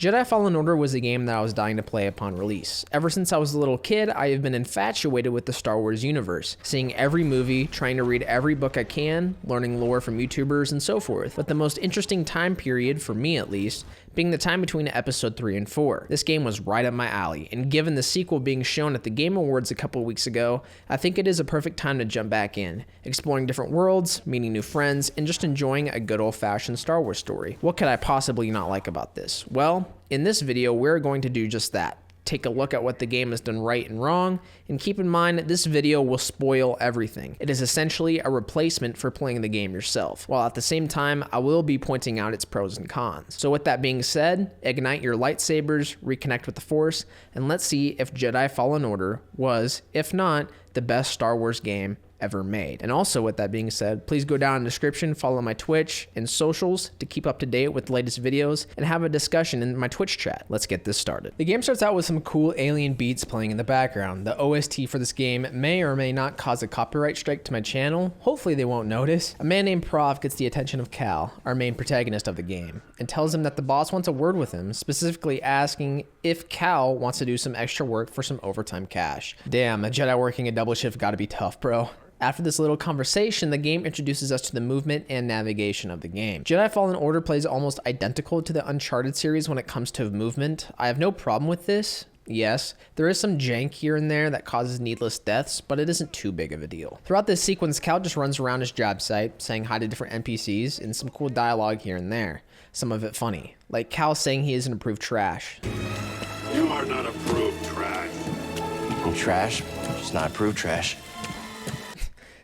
Jedi Fallen Order was a game that I was dying to play upon release. Ever since I was a little kid, I have been infatuated with the Star Wars universe, seeing every movie, trying to read every book I can, learning lore from YouTubers and so forth. But the most interesting time period, for me at least, being the time between episode 3 and 4. This game was right up my alley, and given the sequel being shown at the Game Awards a couple weeks ago, I think it is a perfect time to jump back in, exploring different worlds, meeting new friends, and just enjoying a good old-fashioned Star Wars story. What could I possibly not like about this? Well, in this video, we're going to do just that. Take a look at what the game has done right and wrong, and keep in mind this video will spoil everything. It is essentially a replacement for playing the game yourself, while at the same time, I will be pointing out its pros and cons. So with that being said, ignite your lightsabers, reconnect with the Force, and let's see if Jedi Fallen Order was, if not, the best Star Wars game ever made. And also with that being said, please go down in the description, follow my Twitch and socials to keep up to date with the latest videos and have a discussion in my Twitch chat. Let's get this started. The game starts out with some cool alien beats playing in the background. The OST for this game may or may not cause a copyright strike to my channel. Hopefully they won't notice. A man named Prof gets the attention of Cal, our main protagonist of the game, and tells him that the boss wants a word with him, specifically asking if Cal wants to do some extra work for some overtime cash. Damn, a Jedi working a double shift gotta be tough, bro. After this little conversation, the game introduces us to the movement and navigation of the game. Jedi Fallen Order plays almost identical to the Uncharted series when it comes to movement. I have no problem with this. Yes, there is some jank here and there that causes needless deaths, but it isn't too big of a deal. Throughout this sequence, Cal just runs around his job site, saying hi to different NPCs and some cool dialogue here and there. Some of it funny, like Cal saying he isn't approved trash. You are not approved trash. I'm trash, just not approved trash.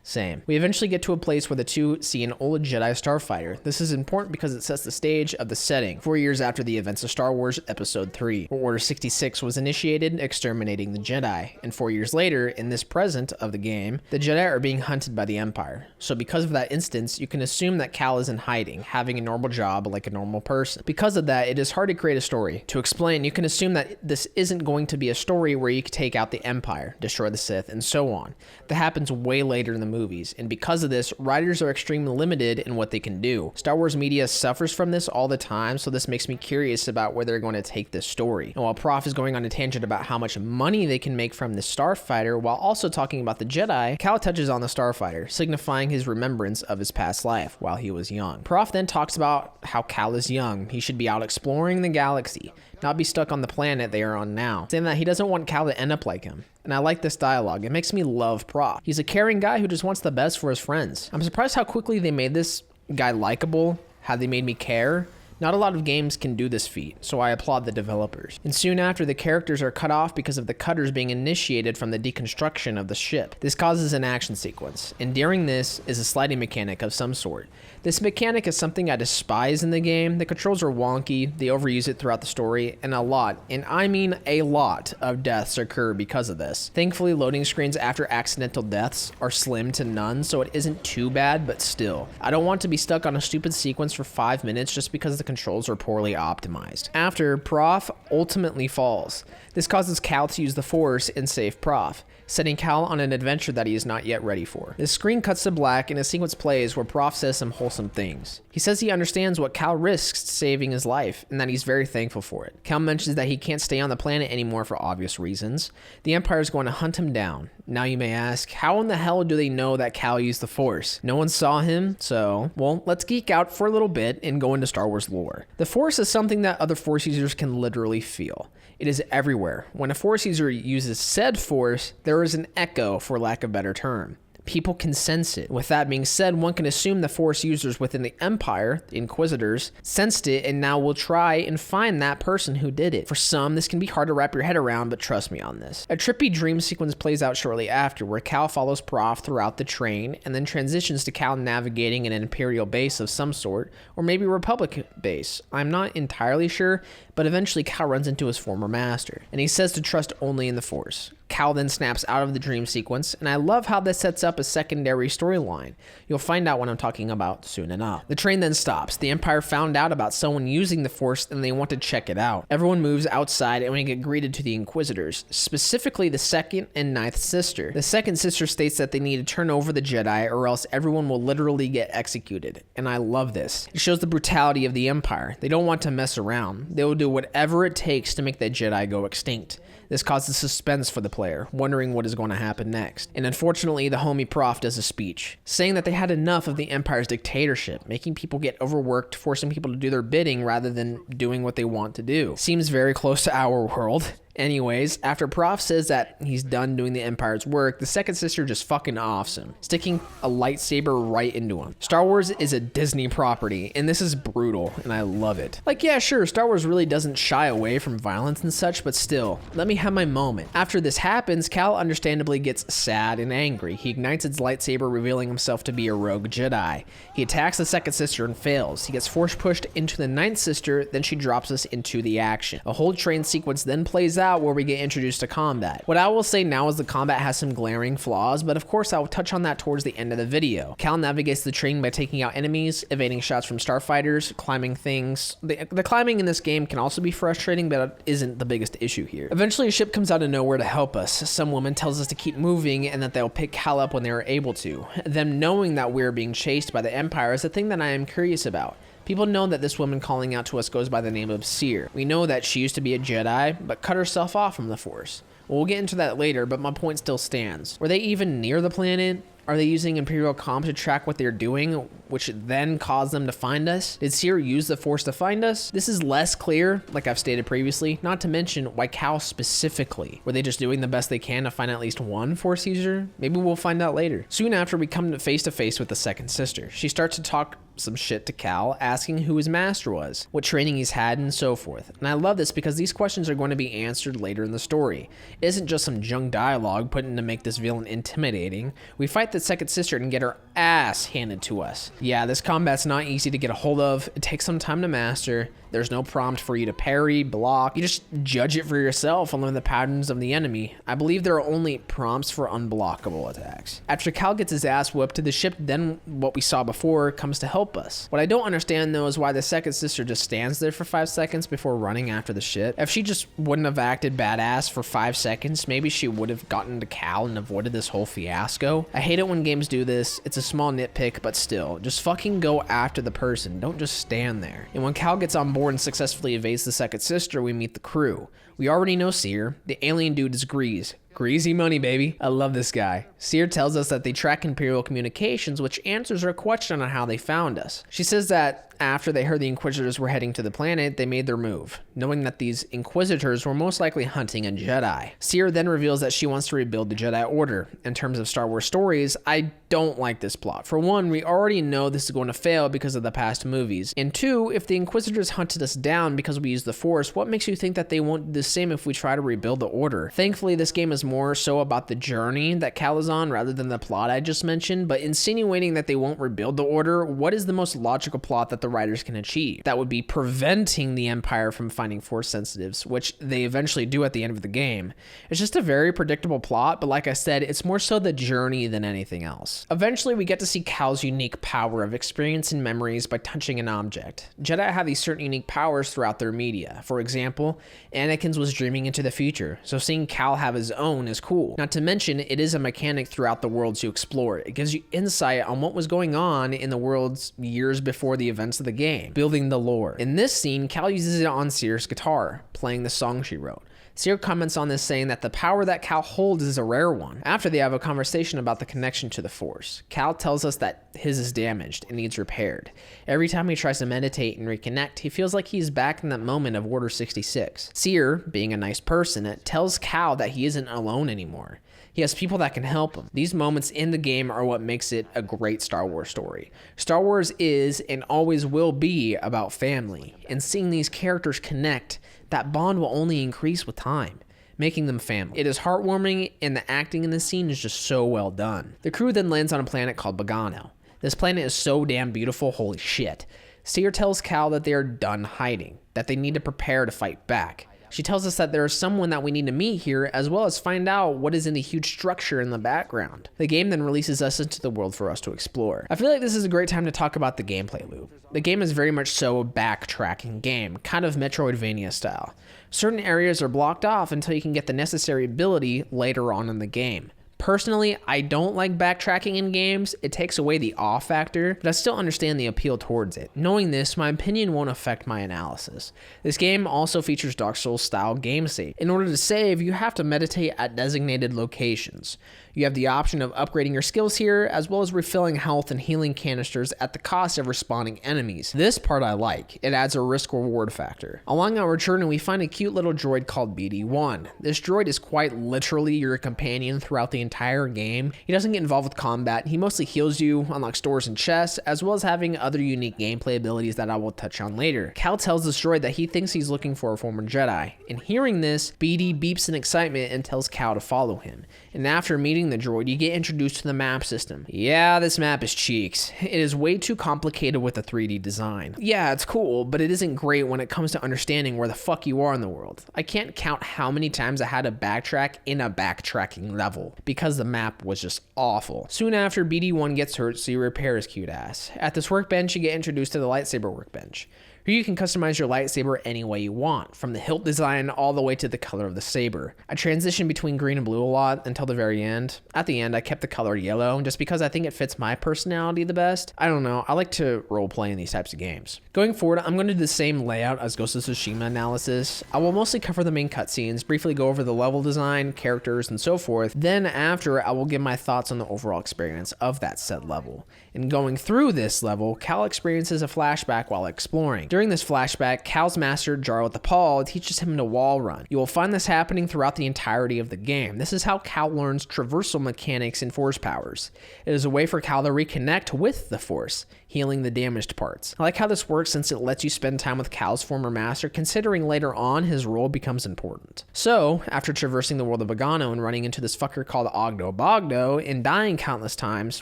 Same. We eventually get to a place where the two see an old Jedi starfighter. This is important because it sets the stage of the setting, 4 years after the events of Star Wars Episode 3, where Order 66 was initiated, exterminating the Jedi. And 4 years later, in this present of the game, the Jedi are being hunted by the Empire. So because of that instance, you can assume that Cal is in hiding, having a normal job like a normal person. Because of that, it is hard to create a story. To explain, you can assume that this isn't going to be a story where you can take out the Empire, destroy the Sith, and so on. That happens way later in the movies, and because of this, writers are extremely limited in what they can do. Star Wars media suffers from this all the time, so this makes me curious about where they're going to take this story. And while Prof is going on a tangent about how much money they can make from the starfighter while also talking about the Jedi, Cal touches on the starfighter, signifying his remembrance of his past life while he was young. Prof then talks about how Cal is young. He should be out exploring the galaxy, not be stuck on the planet they are on now, saying that he doesn't want Cal to end up like him. And I like this dialogue. It makes me love Prof. He's a caring guy who just wants the best for his friends. I'm surprised how quickly they made this guy likable, how they made me care. Not a lot of games can do this feat, so I applaud the developers. And soon after, the characters are cut off because of the cutters being initiated from the deconstruction of the ship. This causes an action sequence, and during this is a sliding mechanic of some sort. This mechanic is something I despise in the game. The controls are wonky, they overuse it throughout the story, and a lot, and I mean a lot, of deaths occur because of this. Thankfully, loading screens after accidental deaths are slim to none, so it isn't too bad, but still. I don't want to be stuck on a stupid sequence for 5 minutes just because the controls are poorly optimized. After, Prof ultimately falls. This causes Cal to use the Force and save Prof, setting Cal on an adventure that he is not yet ready for. The screen cuts to black and a sequence plays where Prof says some wholesome things. He says he understands what Cal risks saving his life and that he's very thankful for it. Cal mentions that he can't stay on the planet anymore for obvious reasons. The Empire is going to hunt him down. Now you may ask, how in the hell do they know that Cal used the Force? No one saw him, so, well, let's geek out for a little bit and go into Star Wars lore. The Force is something that other Force users can literally feel. It is everywhere. When a Force user uses said Force, there is an echo, for lack of a better term. People can sense it. With that being said, one can assume the Force users within the Empire, the Inquisitors, sensed it and now will try and find that person who did it. For some, this can be hard to wrap your head around, but trust me on this. A trippy dream sequence plays out shortly after, where Cal follows Prof throughout the train and then transitions to Cal navigating an Imperial base of some sort, or maybe a Republic base. I'm not entirely sure, but eventually Cal runs into his former master, and he says to trust only in the Force. Cal then snaps out of the dream sequence, and I love how this sets up a secondary storyline. You'll find out what I'm talking about soon enough. The train then stops. The Empire found out about someone using the Force, and they want to check it out. Everyone moves outside, and we get greeted to the Inquisitors, specifically the second and ninth sister. The second sister states that they need to turn over the Jedi, or else everyone will literally get executed, and I love this. It shows the brutality of the Empire. They don't want to mess around. They will do whatever it takes to make the Jedi go extinct. This causes suspense for the player, wondering what is going to happen next. And unfortunately, the homie prof does a speech, saying that they had enough of the Empire's dictatorship, making people get overworked, forcing people to do their bidding rather than doing what they want to do. Seems very close to our world. Anyways, after Prof says that he's done doing the Empire's work, the second sister just fucking offs him, sticking a lightsaber right into him. Star Wars is a Disney property, and this is brutal, and I love it. Like, yeah, sure, Star Wars really doesn't shy away from violence and such, but still, let me have my moment. After this happens, Cal understandably gets sad and angry. He ignites his lightsaber, revealing himself to be a rogue Jedi. He attacks the second sister and fails. He gets force pushed into the ninth sister, then she drops us into the action. A whole train sequence then plays out where we get introduced to combat. What I will say now is the combat has some glaring flaws, but of course I will touch on that towards the end of the video. Cal navigates the train by taking out enemies, evading shots from starfighters, climbing things. The climbing in this game can also be frustrating, but it isn't the biggest issue here. Eventually a ship comes out of nowhere to help us. Some woman tells us to keep moving and that they'll pick Cal up when they are able to. Them knowing that we're being chased by the Empire is a thing that I am curious about. People know that this woman calling out to us goes by the name of Seer. We know that she used to be a Jedi, but cut herself off from the Force. We'll get into that later, but my point still stands. Were they even near the planet? Are they using Imperial comms to track what they're doing, which then caused them to find us? Did Seer use the Force to find us? This is less clear, like I've stated previously, not to mention why Cal specifically. Were they just doing the best they can to find at least one Force user? Maybe we'll find out later. Soon after, we come face to face with the second sister. She starts to talk some shit to Cal, asking who his master was, what training he's had, and so forth. And I love this because these questions are going to be answered later in the story. It isn't just some junk dialogue put in to make this villain intimidating. We fight the second sister and get her ass handed to us. Yeah, this combat's not easy to get a hold of. It takes some time to master. There's no prompt for you to parry, block. You just judge it for yourself and learn the patterns of the enemy. I believe there are only prompts for unblockable attacks. After Cal gets his ass whooped, the ship, then what we saw before, comes to help us. What I don't understand though is why the second sister just stands there for 5 seconds before running after the ship. If she just wouldn't have acted badass for 5 seconds, maybe she would have gotten to Cal and avoided this whole fiasco. I hate it when games do this. It's a small nitpick, but still, just fucking go after the person. Don't just stand there. And when Cal gets on board and successfully evades the second sister, we meet the crew. We already know Seer. The alien dude is Grease. Greasy money, baby. I love this guy. Seer tells us that they track Imperial communications, which answers our question on how they found us. She says that after they heard the Inquisitors were heading to the planet, they made their move, knowing that these Inquisitors were most likely hunting a Jedi. Seer then reveals that she wants to rebuild the Jedi Order. In terms of Star Wars stories, I don't like this plot. For one, we already know this is going to fail because of the past movies. And two, if the Inquisitors hunted us down because we used the Force, what makes you think that they won't do the same if we try to rebuild the Order? Thankfully, this game is more so about the journey that Cal is on rather than the plot I just mentioned, but insinuating that they won't rebuild the Order, what is the most logical plot that the writers can achieve? That would be preventing the Empire from finding Force sensitives, which they eventually do at the end of the game. It's just a very predictable plot, but like I said, it's more so the journey than anything else. Eventually, we get to see Cal's unique power of experiencing memories by touching an object. Jedi have these certain unique powers throughout their media. For example, Anakin's was dreaming into the future, so seeing Cal have his own is cool. Not to mention, it is a mechanic throughout the worlds you explore. It gives you insight on what was going on in the worlds years before the events of the game, building the lore. In this scene, Cal uses it on Seer's guitar, playing the song she wrote. Seer comments on this, saying that the power that Cal holds is a rare one. After they have a conversation about the connection to the Force, Cal tells us that his is damaged and needs repaired. Every time he tries to meditate and reconnect, he feels like he's back in that moment of Order 66. Seer, being a nice person, tells Cal that he isn't alone anymore. He has people that can help him. These moments in the game are what makes it a great Star Wars story. Star Wars is and always will be about family, and seeing these characters connect, that bond will only increase with time, making them family. It is heartwarming, and the acting in this scene is just so well done. The crew then lands on a planet called Bogano. This planet is so damn beautiful, holy shit. Seer tells Cal that they are done hiding, that they need to prepare to fight back. She tells us that there is someone that we need to meet here, as well as find out what is in the huge structure in the background. The game then releases us into the world for us to explore. I feel like this is a great time to talk about the gameplay loop. The game is very much so a backtracking game, kind of Metroidvania style. Certain areas are blocked off until you can get the necessary ability later on in the game. Personally, I don't like backtracking in games. It takes away the awe factor, but I still understand the appeal towards it. Knowing this, my opinion won't affect my analysis. This game also features Dark Souls style game save. In order to save, you have to meditate at designated locations. You have the option of upgrading your skills here, as well as refilling health and healing canisters at the cost of respawning enemies. This part I like. It adds a risk-reward factor. Along our journey, we find a cute little droid called BD-1. This droid is quite literally your companion throughout the entire game. He doesn't get involved with combat. He mostly heals you, unlocks doors and chests, as well as having other unique gameplay abilities that I will touch on later. Cal tells this droid that he thinks he's looking for a former Jedi. And hearing this, BD beeps in excitement and tells Cal to follow him. And after meeting the droid, you get introduced to the map system. Yeah, this map is cheeks. It is way too complicated with the 3D design. Yeah, it's cool, but it isn't great when it comes to understanding where the fuck you are in the world. I can't count how many times I had to backtrack in a backtracking level because the map was just awful. Soon after, BD-1 gets hurt, so you repair his cute ass. At this workbench, you get introduced to the lightsaber workbench. Here you can customize your lightsaber any way you want, from the hilt design all the way to the color of the saber. I transition between green and blue a lot until the very end. At the end, I kept the color yellow just because I think it fits my personality the best. I don't know, I like to roleplay in these types of games. Going forward, I'm going to do the same layout as Ghost of Tsushima analysis. I will mostly cover the main cutscenes, briefly go over the level design, characters, and so forth. Then after, I will give my thoughts on the overall experience of that said level. In going through this level, Cal experiences a flashback while exploring. During this flashback, Cal's master, Jarl the Paul, teaches him to wall run. You will find this happening throughout the entirety of the game. This is how Cal learns traversal mechanics and force powers. It is a way for Cal to reconnect with the force, healing the damaged parts. I like how this works since it lets you spend time with Cal's former master, considering later on his role becomes important. So, after traversing the world of Bogano and running into this fucker called Ogdo Bogdo and dying countless times,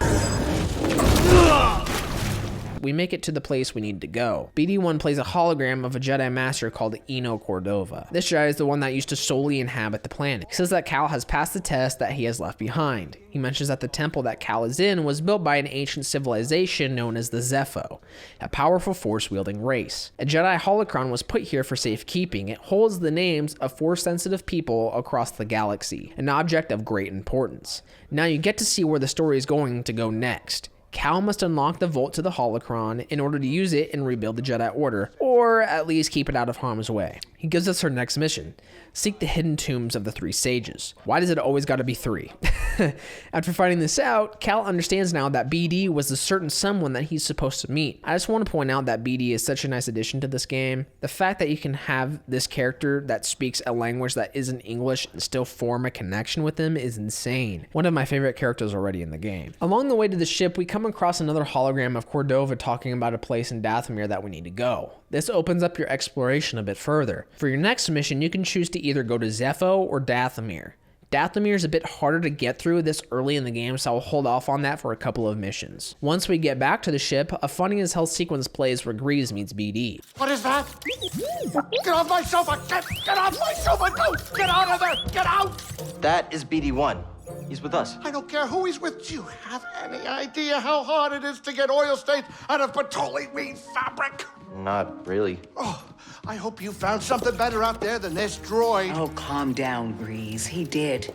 we make it to the place we need to go. BD-1 plays a hologram of a Jedi Master called Eno Cordova. This Jedi is the one that used to solely inhabit the planet. He says that Cal has passed the test that he has left behind. He mentions that the temple that Cal is in was built by an ancient civilization known as the Zeffo, a powerful force-wielding race. A Jedi Holocron was put here for safekeeping. It holds the names of force-sensitive people across the galaxy, an object of great importance. Now you get to see where the story is going to go next. Cal must unlock the vault to the Holocron in order to use it and rebuild the Jedi Order, or at least keep it out of harm's way. He gives us our next mission. Seek the hidden tombs of the 3 sages. Why does it always gotta be 3? After finding this out, Cal understands now that BD was the certain someone that he's supposed to meet. I just want to point out that BD is such a nice addition to this game. The fact that you can have this character that speaks a language that isn't English and still form a connection with him is insane. One of my favorite characters already in the game. Along the way to the ship, we come across another hologram of Cordova talking about a place in Dathomir that we need to go. This opens up your exploration a bit further. For your next mission, you can choose to either go to Zeffo or Dathomir. Dathomir is a bit harder to get through this early in the game, so I'll hold off on that for a couple of missions. Once we get back to the ship, a funny as hell sequence plays where Grease meets BD. What is that? Get off my sofa! Get off my sofa! Don't! Get out of there! Get out! That is BD-1. He's with us. I don't care who he's with. Do you have any idea how hard it is to get oil stains out of petroleum fabric? Not really. Oh, I hope you found something better out there than this droid. Oh, calm down, Grease. He did.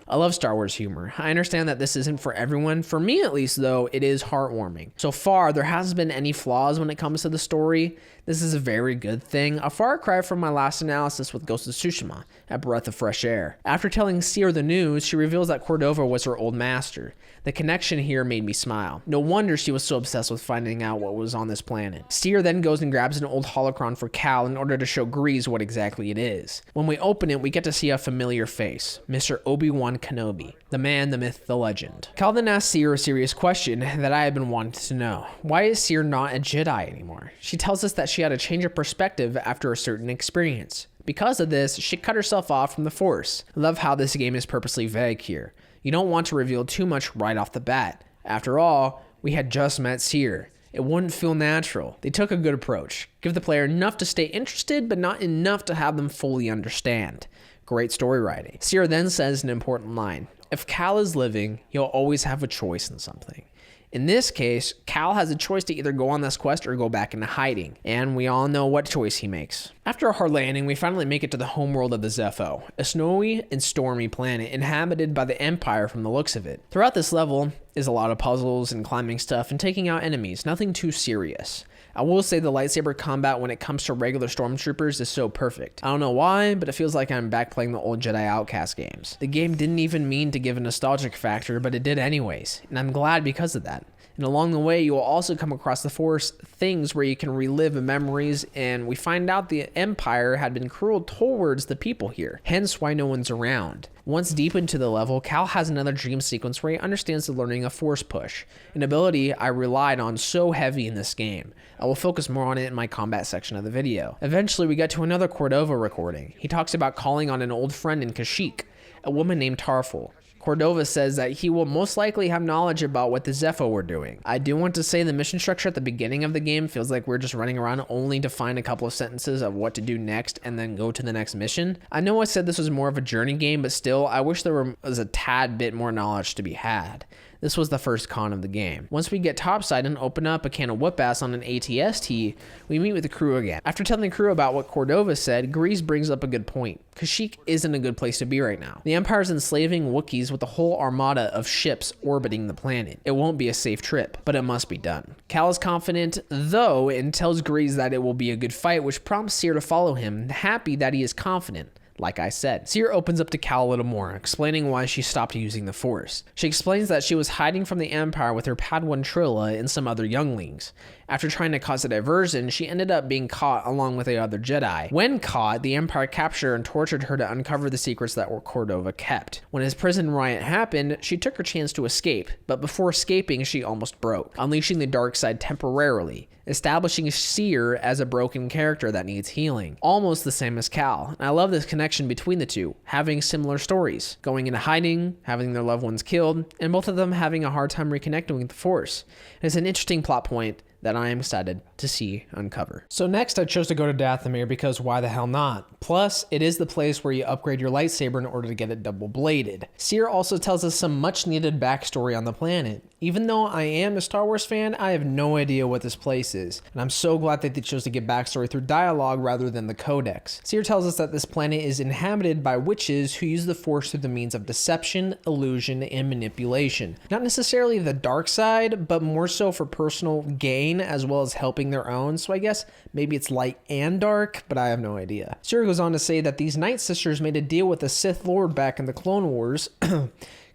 I love Star Wars humor. I understand that this isn't for everyone. For me, at least, though, it is heartwarming. So far, there hasn't been any flaws when it comes to the story. This is a very good thing. A far cry from my last analysis with Ghost of Tsushima, a breath of fresh air. After telling Seer the news, she reveals that Cordova was her old master. The connection here made me smile. No wonder she was so obsessed with finding out what was on this planet. Seer then goes and grabs an old holocron for Cal in order to show Grease what exactly it is. When we open it, we get to see a familiar face, Mr. Obi-Wan Kenobi, the man, the myth, the legend. Cal then asks Seer a serious question that I have been wanting to know. Why is Seer not a Jedi anymore? She tells us that she had a change of perspective after a certain experience. Because of this, she cut herself off from the Force. I love how this game is purposely vague here. You don't want to reveal too much right off the bat. After all, we had just met Seer. It wouldn't feel natural. They took a good approach. Give the player enough to stay interested, but not enough to have them fully understand. Great story writing. Cere then says an important line. If Cal is living, he'll always have a choice in something. In this case, Cal has a choice to either go on this quest or go back into hiding, and we all know what choice he makes. After a hard landing, we finally make it to the homeworld of the Zeffo, a snowy and stormy planet inhabited by the Empire from the looks of it. Throughout this level is a lot of puzzles and climbing stuff and taking out enemies, nothing too serious. I will say the lightsaber combat when it comes to regular stormtroopers is so perfect. I don't know why, but it feels like I'm back playing the old Jedi Outcast games. The game didn't even mean to give a nostalgic factor, but it did anyways, and I'm glad because of that. And along the way, you will also come across the Force things where you can relive memories, and we find out the Empire had been cruel towards the people here, hence why no one's around. Once deep into the level, Cal has another dream sequence where he understands the learning of Force Push, an ability I relied on so heavy in this game. I will focus more on it in my combat section of the video. Eventually, we get to another Cordova recording. He talks about calling on an old friend in Kashyyyk, a woman named Tarfful. Cordova says that he will most likely have knowledge about what the Zeffo were doing. I do want to say the mission structure at the beginning of the game feels like we're just running around only to find a couple of sentences of what to do next and then go to the next mission. I know I said this was more of a journey game, but still, I wish there was a tad bit more knowledge to be had. This was the first con of the game. Once we get topside and open up a can of whoop-ass on an ATST, we meet with the crew again. After telling the crew about what Cordova said, Grease brings up a good point. Kashyyyk isn't a good place to be right now. The Empire's enslaving Wookiees with a whole armada of ships orbiting the planet. It won't be a safe trip, but it must be done. Cal is confident, though, and tells Grease that it will be a good fight, which prompts Cere to follow him, happy that he is confident. Like I said, Cere opens up to Cal a little more, explaining why she stopped using the Force. She explains that she was hiding from the Empire with her Padawan Trilla and some other younglings. After trying to cause a diversion, she ended up being caught along with the other Jedi. When caught, the Empire captured her and tortured her to uncover the secrets that Cordova kept. When his prison riot happened, she took her chance to escape, but before escaping, she almost broke, unleashing the dark side temporarily, establishing Cere as a broken character that needs healing. Almost the same as Cal. And I love this connection between the two, having similar stories, going into hiding, having their loved ones killed, and both of them having a hard time reconnecting with the Force. It's an interesting plot point that I am excited to see uncover. So next I chose to go to Dathomir because why the hell not? Plus, it is the place where you upgrade your lightsaber in order to get it double bladed. Cere also tells us some much needed backstory on the planet. Even though I am a Star Wars fan, I have no idea what this place is, and I'm so glad that they chose to get backstory through dialogue rather than the codex. Cere tells us that this planet is inhabited by witches who use the Force through the means of deception, illusion, and manipulation. Not necessarily the dark side, but more so for personal gain as well as helping their own, so I guess maybe it's light and dark, but I have no idea. Cere goes on to say that these Night Sisters made a deal with the Sith Lord back in the Clone Wars,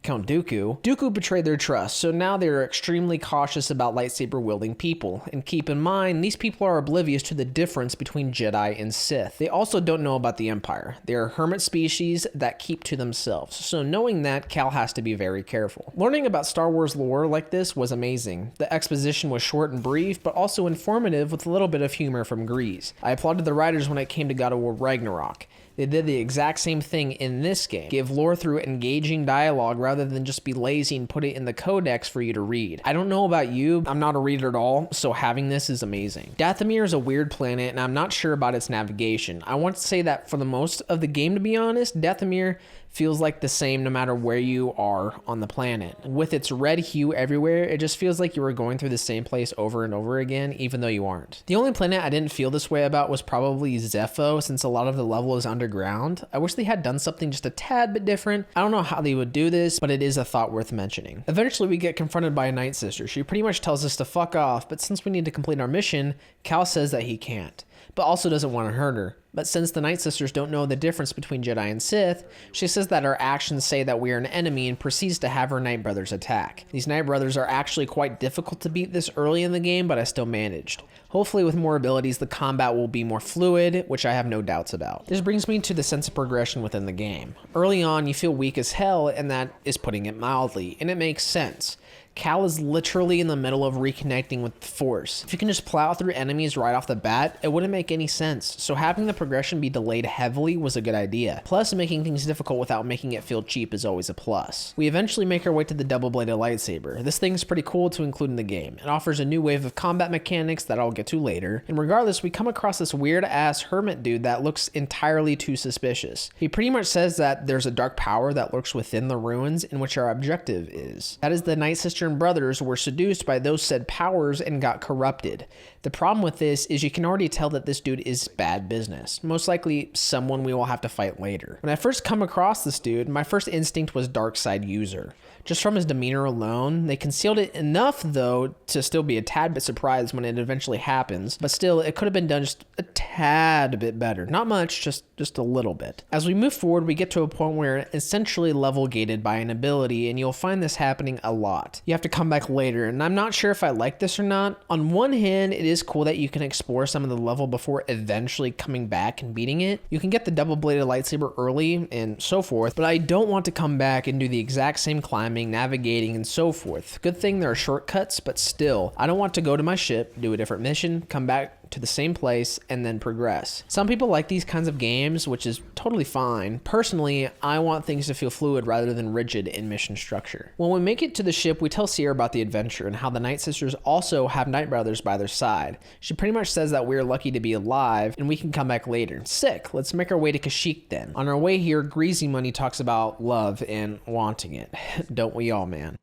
Count Dooku. Dooku betrayed their trust, so now they are extremely cautious about lightsaber-wielding people. And keep in mind, these people are oblivious to the difference between Jedi and Sith. They also don't know about the Empire. They are hermit species that keep to themselves, so knowing that, Cal has to be very careful. Learning about Star Wars lore like this was amazing. The exposition was short and brief, but also informative with a little bit of humor from Grease. I applauded the writers when it came to God of War Ragnarok. They did the exact same thing in this game. Give lore through engaging dialogue rather than just be lazy and put it in the codex for you to read. I don't know about you, I'm not a reader at all, so having this is amazing. Dathomir is a weird planet and I'm not sure about its navigation. I want to say that for the most of the game, to be honest, Dathomir feels like the same no matter where you are on the planet. With its red hue everywhere, it just feels like you were going through the same place over and over again, even though you aren't. The only planet I didn't feel this way about was probably Zeffo, since a lot of the level is underground. I wish they had done something just a tad bit different. I don't know how they would do this, but it is a thought worth mentioning. Eventually, we get confronted by a Night Sister. She pretty much tells us to fuck off, but since we need to complete our mission, Cal says that he can't, but also doesn't want to hurt her. But since the Night Sisters don't know the difference between Jedi and Sith, she says that our actions say that we are an enemy and proceeds to have her Night Brothers attack. These Night Brothers are actually quite difficult to beat this early in the game, but I still managed. Hopefully with more abilities, the combat will be more fluid, which I have no doubts about. This brings me to the sense of progression within the game. Early on, you feel weak as hell, and that is putting it mildly, and it makes sense. Cal is literally in the middle of reconnecting with the Force. If you can just plow through enemies right off the bat, it wouldn't make any sense, so having the progression be delayed heavily was a good idea. Plus, making things difficult without making it feel cheap is always a plus. We eventually make our way to the double-bladed lightsaber. This thing's pretty cool to include in the game. It offers a new wave of combat mechanics that I'll get to later, and regardless, we come across this weird-ass hermit dude that looks entirely too suspicious. He pretty much says that there's a dark power that lurks within the ruins in which our objective is. That is, the Night Sister and brothers were seduced by those said powers and got corrupted. The problem with this is you can already tell that this dude is bad business, most likely someone we will have to fight later. When I first come across this dude, my first instinct was dark side user. Just from his demeanor alone, they concealed it enough though to still be a tad bit surprised when it eventually happens, but still it could have been done just a tad bit better. Not much, just a little bit. As we move forward, we get to a point where it's essentially level gated by an ability, and you'll find this happening a lot. You have to come back later, and I'm not sure if I like this or not. On one hand, it is cool that you can explore some of the level before eventually coming back and beating it. You can get the double-bladed lightsaber early and so forth, but I don't want to come back and do the exact same climbing, navigating, and so forth. Good thing there are shortcuts, but still, I don't want to go to my ship, do a different mission, come back to the same place, and then progress. Some people like these kinds of games, which is totally fine. Personally, I want things to feel fluid rather than rigid in mission structure. When we make it to the ship, we tell Cere about the adventure and how the Night Sisters also have Night Brothers by their side. She pretty much says that we're lucky to be alive and we can come back later. Sick, let's make our way to Kashyyyk then. On our way here, Greasy Money talks about love and wanting it. Don't we all, man?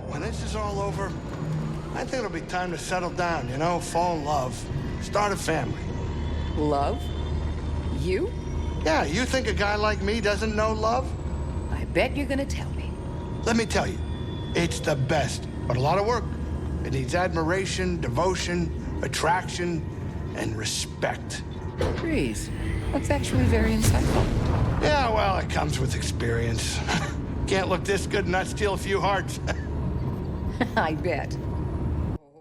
When this is all over, I think it'll be time to settle down, you know, fall in love, start a family. Love? You? Yeah, you think a guy like me doesn't know love? I bet you're gonna tell me. Let me tell you, it's the best, but a lot of work. It needs admiration, devotion, attraction, and respect. Breeze, that's actually very insightful. Yeah, well, it comes with experience. Can't look this good and not steal a few hearts. I bet.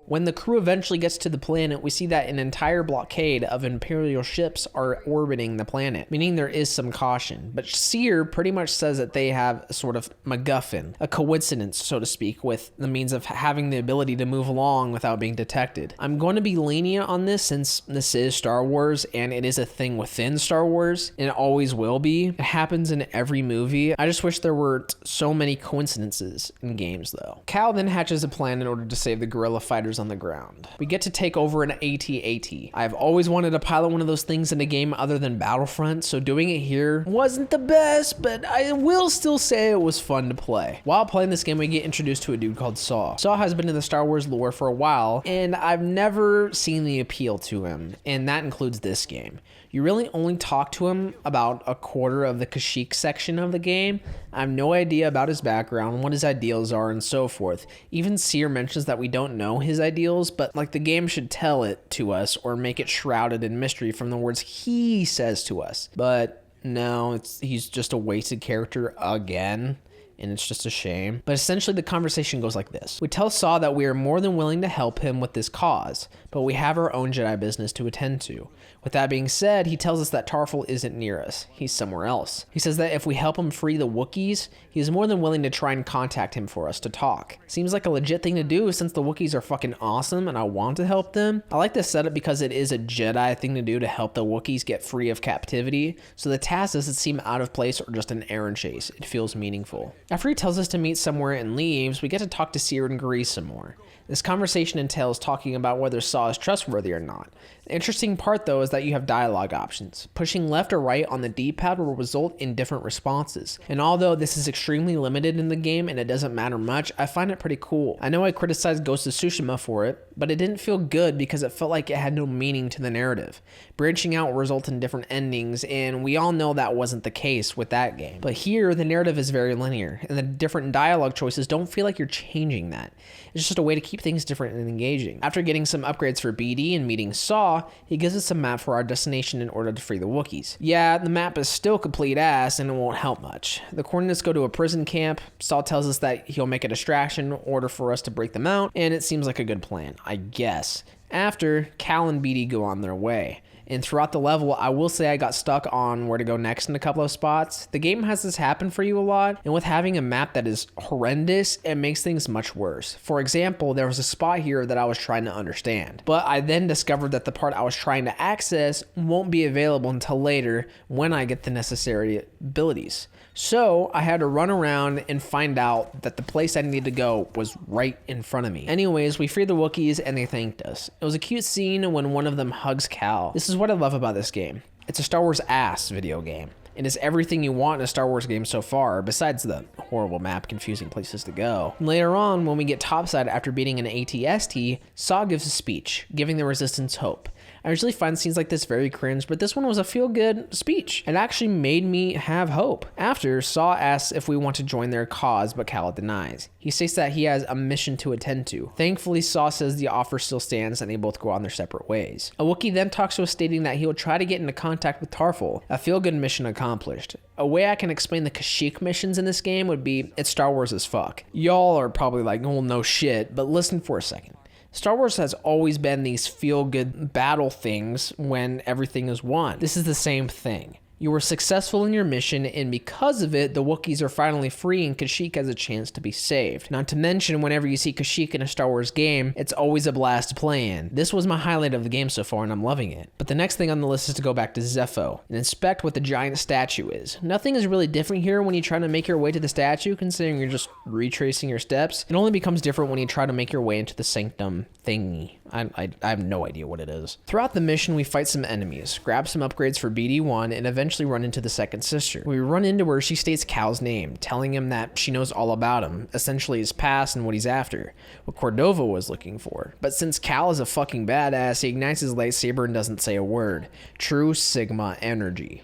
When the crew eventually gets to the planet, we see that an entire blockade of Imperial ships are orbiting the planet, meaning there is some caution. But Cere pretty much says that they have a sort of MacGuffin, a coincidence, so to speak, with the means of having the ability to move along without being detected. I'm going to be lenient on this since this is Star Wars and it is a thing within Star Wars, and it always will be. It happens in every movie. I just wish there weren't so many coincidences in games, though. Cal then hatches a plan in order to save the guerrilla fighters on the ground. We get to take over an AT-AT. I've always wanted to pilot one of those things in a game other than Battlefront, so doing it here wasn't the best, but I will still say it was fun to play. While playing this game, we get introduced to a dude called Saw. Saw has been in the Star Wars lore for a while, and I've never seen the appeal to him, and that includes this game. You really only talk to him about a quarter of the Kashyyyk section of the game. I have no idea about his background, what his ideals are, and so forth. Even Cere mentions that we don't know his ideals, but like the game should tell it to us or make it shrouded in mystery from the words he says to us. But no, he's just a wasted character again. And it's just a shame. But essentially the conversation goes like this. We tell Saw that we are more than willing to help him with this cause, but we have our own Jedi business to attend to. With that being said, he tells us that Tarfful isn't near us. He's somewhere else. He says that if we help him free the Wookiees, he is more than willing to try and contact him for us to talk. Seems like a legit thing to do since the Wookiees are fucking awesome and I want to help them. I like this setup because it is a Jedi thing to do to help the Wookiees get free of captivity, so the task doesn't seem out of place or just an errand chase. It feels meaningful. After he tells us to meet somewhere and leaves, we get to talk to Cere and Grease some more. This conversation entails talking about whether Saw is trustworthy or not. The interesting part, though, is that you have dialogue options. Pushing left or right on the D-pad will result in different responses. And although this is extremely limited in the game and it doesn't matter much, I find it pretty cool. I know I criticized Ghost of Tsushima for it, but it didn't feel good because it felt like it had no meaning to the narrative. Branching out will result in different endings, and we all know that wasn't the case with that game. But here, the narrative is very linear, and the different dialogue choices don't feel like you're changing that. It's just a way to keep things different and engaging. After getting some upgrades for BD and meeting Saw, he gives us a map for our destination in order to free the Wookiees. Yeah, the map is still complete ass and it won't help much. The coordinates go to a prison camp. Saw tells us that he'll make a distraction in order for us to break them out, and it seems like a good plan, I guess. After, Cal and BD go on their way. And throughout the level, I will say I got stuck on where to go next in a couple of spots. The game has this happen for you a lot, and with having a map that is horrendous, it makes things much worse. For example, there was a spot here that I was trying to understand, but I then discovered that the part I was trying to access won't be available until later when I get the necessary abilities. So I had to run around and find out that the place I needed to go was right in front of me. Anyways, we freed the Wookiees and they thanked us. It was a cute scene when one of them hugs Cal. This is what I love about this game. It's a Star Wars ass video game. It is everything you want in a Star Wars game so far, besides the horrible map, confusing places to go. And later on, when we get topside after beating an ATST, Saw gives a speech, giving the Resistance hope. I usually find scenes like this very cringe, but this one was a feel-good speech. It actually made me have hope. After, Saw asks if we want to join their cause, but Cal denies. He states that he has a mission to attend to. Thankfully, Saw says the offer still stands and they both go on their separate ways. A Wookiee then talks to us stating that he will try to get into contact with Tarfful, a feel-good mission accomplished. A way I can explain the Kashyyyk missions in this game would be, it's Star Wars as fuck. Y'all are probably like, well, no shit, but listen for a second. Star Wars has always been these feel-good battle things when everything is won. This is the same thing. You were successful in your mission, and because of it, the Wookiees are finally free and Kashyyyk has a chance to be saved. Not to mention, whenever you see Kashyyyk in a Star Wars game, it's always a blast to play in. This was my highlight of the game so far, and I'm loving it. But the next thing on the list is to go back to Zeffo and inspect what the giant statue is. Nothing is really different here when you try to make your way to the statue, considering you're just retracing your steps. It only becomes different when you try to make your way into the sanctum thingy. I have no idea what it is. Throughout the mission, we fight some enemies, grab some upgrades for BD1, and eventually run into the second sister. We run into her, she states Cal's name, telling him that she knows all about him, essentially his past and what he's after, what Cordova was looking for. But since Cal is a fucking badass, he ignites his lightsaber and doesn't say a word. True Sigma energy.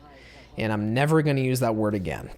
And I'm never going to use that word again.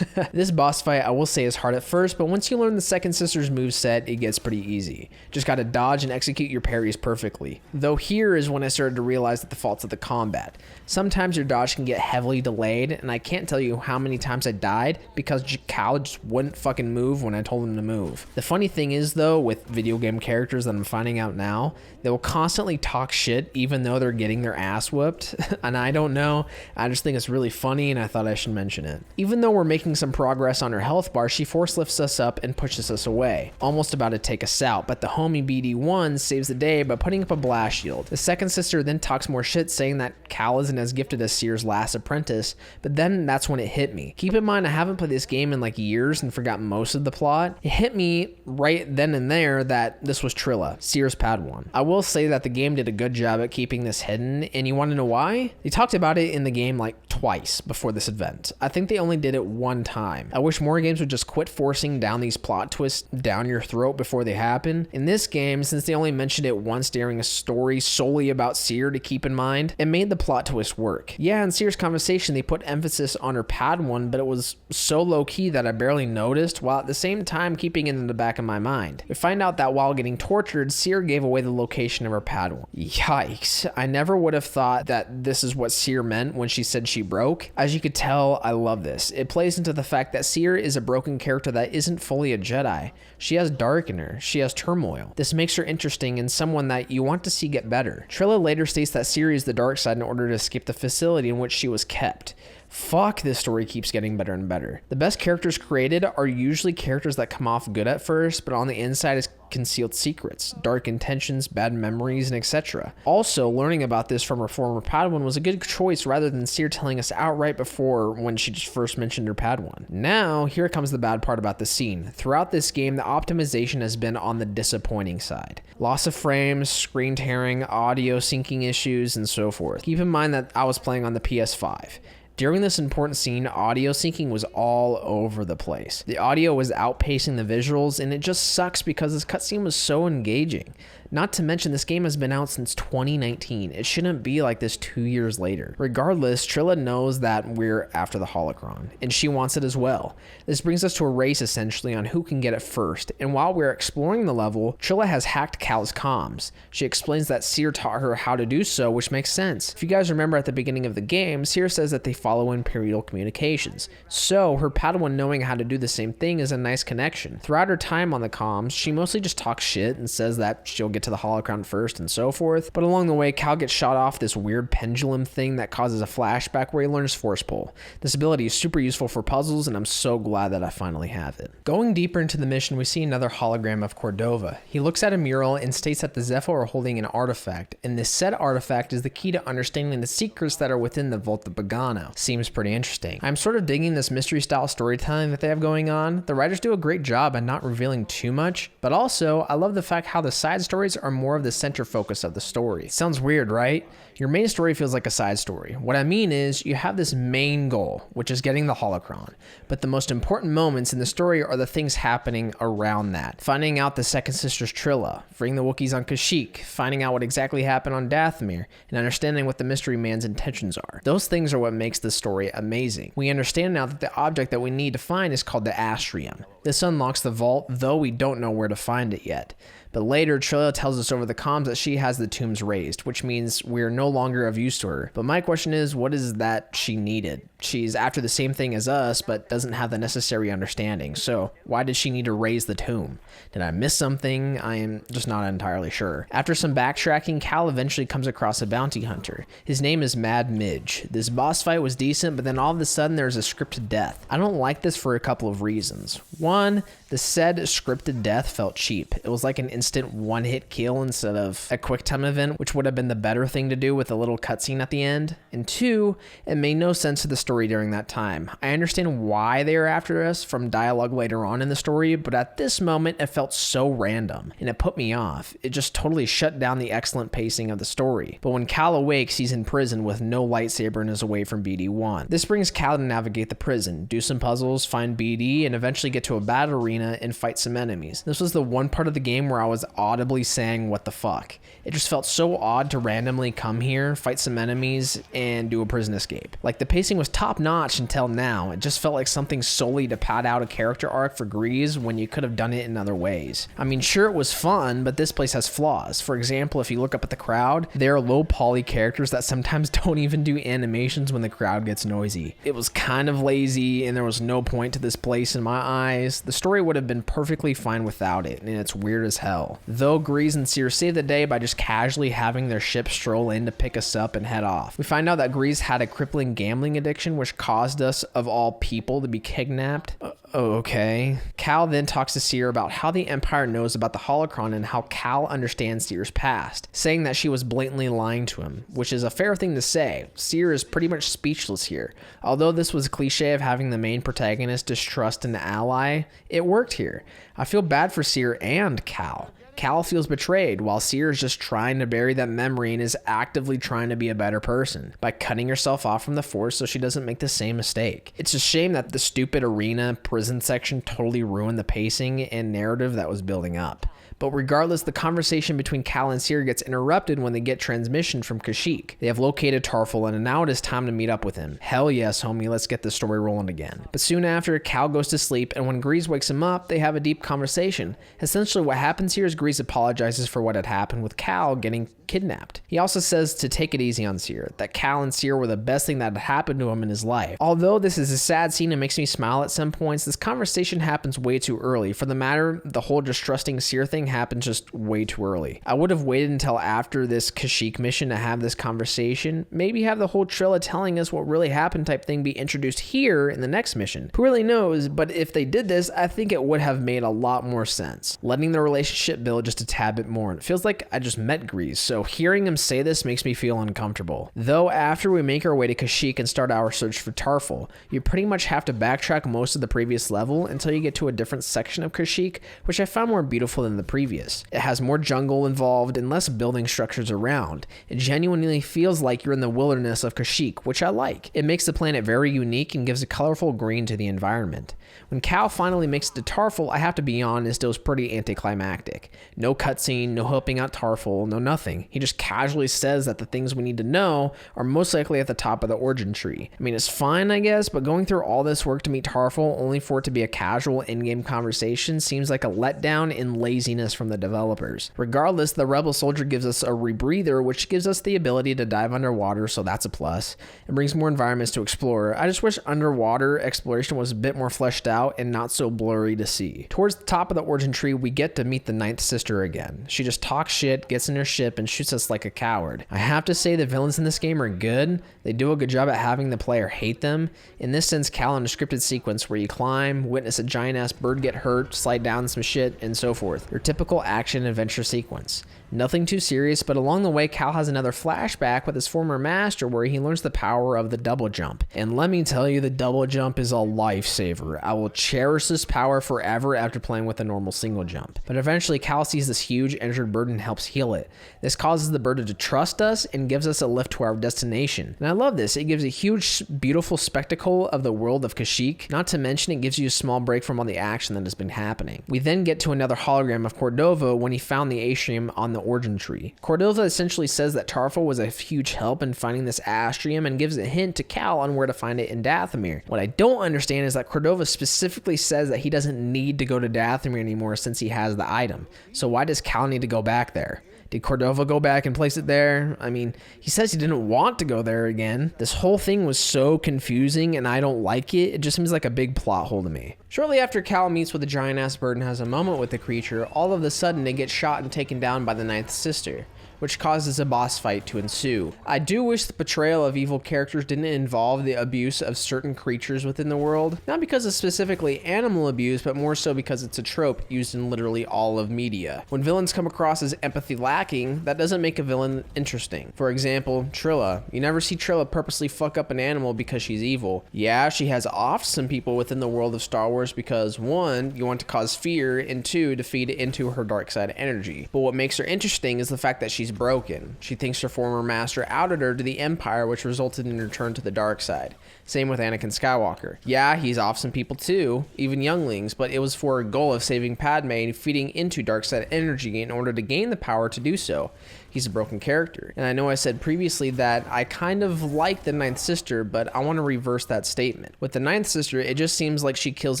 This boss fight, I will say, is hard at first, but once you learn the second sister's moveset, it gets pretty easy. Just gotta dodge and execute your parries perfectly. Though here is when I started to realize that the faults of the combat. Sometimes your dodge can get heavily delayed, and I can't tell you how many times I died because Cal just wouldn't fucking move when I told him to move. The funny thing is, though, with video game characters that I'm finding out now, they will constantly talk shit even though they're getting their ass whooped. And I don't know, I just think it's really funny and I thought I should mention it. Even though we're making some progress on her health bar, she force lifts us up and pushes us away, almost about to take us out, but the homie BD1 saves the day by putting up a blast shield. The second sister then talks more shit, saying that Cal isn't as gifted as Seer's last apprentice, but then that's when it hit me. Keep in mind, I haven't played this game in like years and forgot most of the plot. It hit me right then and there that this was Trilla, Seer's Padawan. I will say that the game did a good job at keeping this hidden, and you want to know why? They talked about it in the game like twice before this event. I think they only did it one time. I wish more games would just quit forcing down these plot twists down your throat before they happen. In this game, since they only mentioned it once during a story solely about Seer to keep in mind, it made the plot twist work. Yeah, in Seer's conversation, they put emphasis on her Padawan, but it was so low-key that I barely noticed, while at the same time keeping it in the back of my mind. We find out that while getting tortured, Seer gave away the location of her Padawan. Yikes. I never would have thought that this is what Seer meant when she said she broke. As you could tell, I love this. It plays into the fact that Seer is a broken character that isn't fully a Jedi. She has dark in her. She has turmoil. This makes her interesting and someone that you want to see get better. Trilla later states that Seer is the dark side in order to escape the facility in which she was kept. Fuck, this story keeps getting better and better. The best characters created are usually characters that come off good at first, but on the inside is concealed secrets, dark intentions, bad memories, and etc. Also, learning about this from her former Padawan was a good choice rather than Seer telling us outright before when she just first mentioned her Padawan. Now, here comes the bad part about the scene. Throughout this game, the optimization has been on the disappointing side. Loss of frames, screen tearing, audio syncing issues, and so forth. Keep in mind that I was playing on the PS5. During this important scene, audio syncing was all over the place. The audio was outpacing the visuals, and it just sucks because this cutscene was so engaging. Not to mention, this game has been out since 2019. It shouldn't be like this 2 years later. Regardless, Trilla knows that we're after the Holocron, and she wants it as well. This brings us to a race essentially on who can get it first, and while we're exploring the level, Trilla has hacked Cal's comms. She explains that Seer taught her how to do so, which makes sense. If you guys remember at the beginning of the game, Seer says that they follow Imperial communications. So, her Padawan knowing how to do the same thing is a nice connection. Throughout her time on the comms, she mostly just talks shit and says that she'll get to the Holocron first and so forth. But along the way, Cal gets shot off this weird pendulum thing that causes a flashback where he learns Force Pull. This ability is super useful for puzzles, and I'm so glad that I finally have it. Going deeper into the mission, we see another hologram of Cordova. He looks at a mural and states that the Zeffo are holding an artifact, and this said artifact is the key to understanding the secrets that are within the Vault of Bogano. Seems pretty interesting. I'm sort of digging this mystery style storytelling that they have going on. The writers do a great job at not revealing too much, but also I love the fact how the side stories are more of the center focus of the story. Sounds weird, right? Your main story feels like a side story. What I mean is, you have this main goal, which is getting the Holocron, but the most important moments in the story are the things happening around that. Finding out the Second Sister's Trilla, freeing the Wookiees on Kashyyyk, finding out what exactly happened on Dathomir, and understanding what the Mystery Man's intentions are. Those things are what makes the story amazing. We understand now that the object that we need to find is called the Astrium. This unlocks the vault, though we don't know where to find it yet. But later, Trilla tells us over the comms that she has the tombs raised, which means we're no longer of use to her. But my question is, what is that she needed? She's after the same thing as us, but doesn't have the necessary understanding. So why did she need to raise the tomb? Did I miss something? I am just not entirely sure. After some backtracking, Cal eventually comes across a bounty hunter. His name is Mad Midge. This boss fight was decent, but then all of a sudden there's a scripted death. I don't like this for a couple of reasons. One, the said scripted death felt cheap. It was like an instant one-hit kill instead of a quick time event, which would have been the better thing to do with a little cutscene at the end. And two, it made no sense to the story during that time. I understand why they are after us from dialogue later on in the story, but at this moment it felt so random, and it put me off. It just totally shut down the excellent pacing of the story. But when Cal awakes, he's in prison with no lightsaber and is away from BD-1. This brings Cal to navigate the prison, do some puzzles, find BD, and eventually get to a battle arena and fight some enemies. This was the one part of the game where I was audibly saying, what the fuck? It just felt so odd to randomly come here, fight some enemies, and do a prison escape. Like, the pacing was top notch until now. It just felt like something solely to pad out a character arc for Grease when you could have done it in other ways. I mean, sure, it was fun, but this place has flaws. For example, if you look up at the crowd, there are low poly characters that sometimes don't even do animations when the crowd gets noisy. It was kind of lazy, and there was no point to this place in my eyes. The story would have been perfectly fine without it, and it's weird as hell. Though Grease and Seer save the day by just casually having their ship stroll in to pick us up and head off. We find out that Grease had a crippling gambling addiction, which caused us, of all people, to be kidnapped. Okay. Cal then talks to Seer about how the Empire knows about the Holocron and how Cal understands Seer's past, saying that she was blatantly lying to him, which is a fair thing to say. Seer is pretty much speechless here. Although this was a cliche of having the main protagonist distrust an ally, it worked here. I feel bad for Seer and Cal. Cal feels betrayed, while Seer is just trying to bury that memory and is actively trying to be a better person by cutting herself off from the Force so she doesn't make the same mistake. It's a shame that the stupid arena prison section totally ruined the pacing and narrative that was building up. But regardless, the conversation between Cal and Seer gets interrupted when they get transmission from Kashyyyk. They have located Tarfful, and now it is time to meet up with him. Hell yes, homie, let's get this story rolling again. But soon after, Cal goes to sleep, and when Grease wakes him up, they have a deep conversation. Essentially, what happens here is Grease apologizes for what had happened with Cal getting kidnapped. He also says to take it easy on Seer, that Cal and Seer were the best thing that had happened to him in his life. Although this is a sad scene and makes me smile at some points, this conversation happens way too early. For the matter, the whole distrusting Seer thing happens just way too early. I would have waited until after this Kashyyyk mission to have this conversation. Maybe have the whole Trilla telling us what really happened type thing be introduced here in the next mission. Who really knows, but if they did this, I think it would have made a lot more sense. Letting the relationship build just a tad bit more. It feels like I just met Grease, so hearing him say this makes me feel uncomfortable. Though after we make our way to Kashyyyk and start our search for Tarfful, you pretty much have to backtrack most of the previous level until you get to a different section of Kashyyyk, which I found more beautiful than the previous. It has more jungle involved and less building structures around. It genuinely feels like you're in the wilderness of Kashyyyk, which I like. It makes the planet very unique and gives a colorful green to the environment. When Cal finally makes it to Tarfful, I have to be honest, it was pretty anticlimactic. No cutscene, no helping out Tarfful, no nothing. anything. He just casually says that the things we need to know are most likely at the top of the origin tree. I mean, it's fine, I guess, but going through all this work to meet Tarfful only for it to be a casual in-game conversation seems like a letdown in laziness from the developers. Regardless, the Rebel Soldier gives us a rebreather, which gives us the ability to dive underwater, so that's a plus. It brings more environments to explore. I just wish underwater exploration was a bit more fleshed out and not so blurry to see. Towards the top of the origin tree, we get to meet the Ninth Sister again. She just talks shit, gets in her ship, and shoots us like a coward. I have to say the villains in this game are good. They do a good job at having the player hate them. In this sense, Cal in a scripted sequence where you climb, witness a giant-ass bird get hurt, slide down some shit, and so forth. Your typical action adventure sequence. Nothing too serious, but along the way, Cal has another flashback with his former master where he learns the power of the double jump. And let me tell you, the double jump is a lifesaver. I will cherish this power forever after playing with a normal single jump. But eventually, Cal sees this huge injured bird and helps heal it. This causes the bird to trust us and gives us a lift to our destination. And I love this. It gives a huge, beautiful spectacle of the world of Kashyyyk. Not to mention, it gives you a small break from all the action that has been happening. We then get to another hologram of Cordova when he found the atrium on the origin tree. Cordova essentially says that Tarfful was a huge help in finding this astrium and gives a hint to Cal on where to find it in Dathomir. What I don't understand is that Cordova specifically says that he doesn't need to go to Dathomir anymore since he has the item. So why does Cal need to go back there? Did Cordova go back and place it there? I mean, he says he didn't want to go there again. This whole thing was so confusing and I don't like it. It just seems like a big plot hole to me. Shortly after Cal meets with the giant-ass bird and has a moment with the creature, all of a sudden they get shot and taken down by the Ninth Sister, which causes a boss fight to ensue. I do wish the portrayal of evil characters didn't involve the abuse of certain creatures within the world, not because of specifically animal abuse, but more so because it's a trope used in literally all of media. When villains come across as empathy lacking, that doesn't make a villain interesting. For example, Trilla. You never see Trilla purposely fuck up an animal because she's evil. Yeah, she has offed some people within the world of Star Wars because 1, you want to cause fear, and 2, to feed into her dark side energy. But what makes her interesting is the fact that she's broken. She thinks her former master outed her to the Empire, which resulted in her turn to the dark side. Same with Anakin Skywalker. Yeah, he's off some people too, even younglings, but it was for a goal of saving Padme and feeding into dark side energy in order to gain the power to do so. He's a broken character. And I know I said previously that I kind of like the Ninth Sister, but I want to reverse that statement. With the Ninth Sister, it just seems like she kills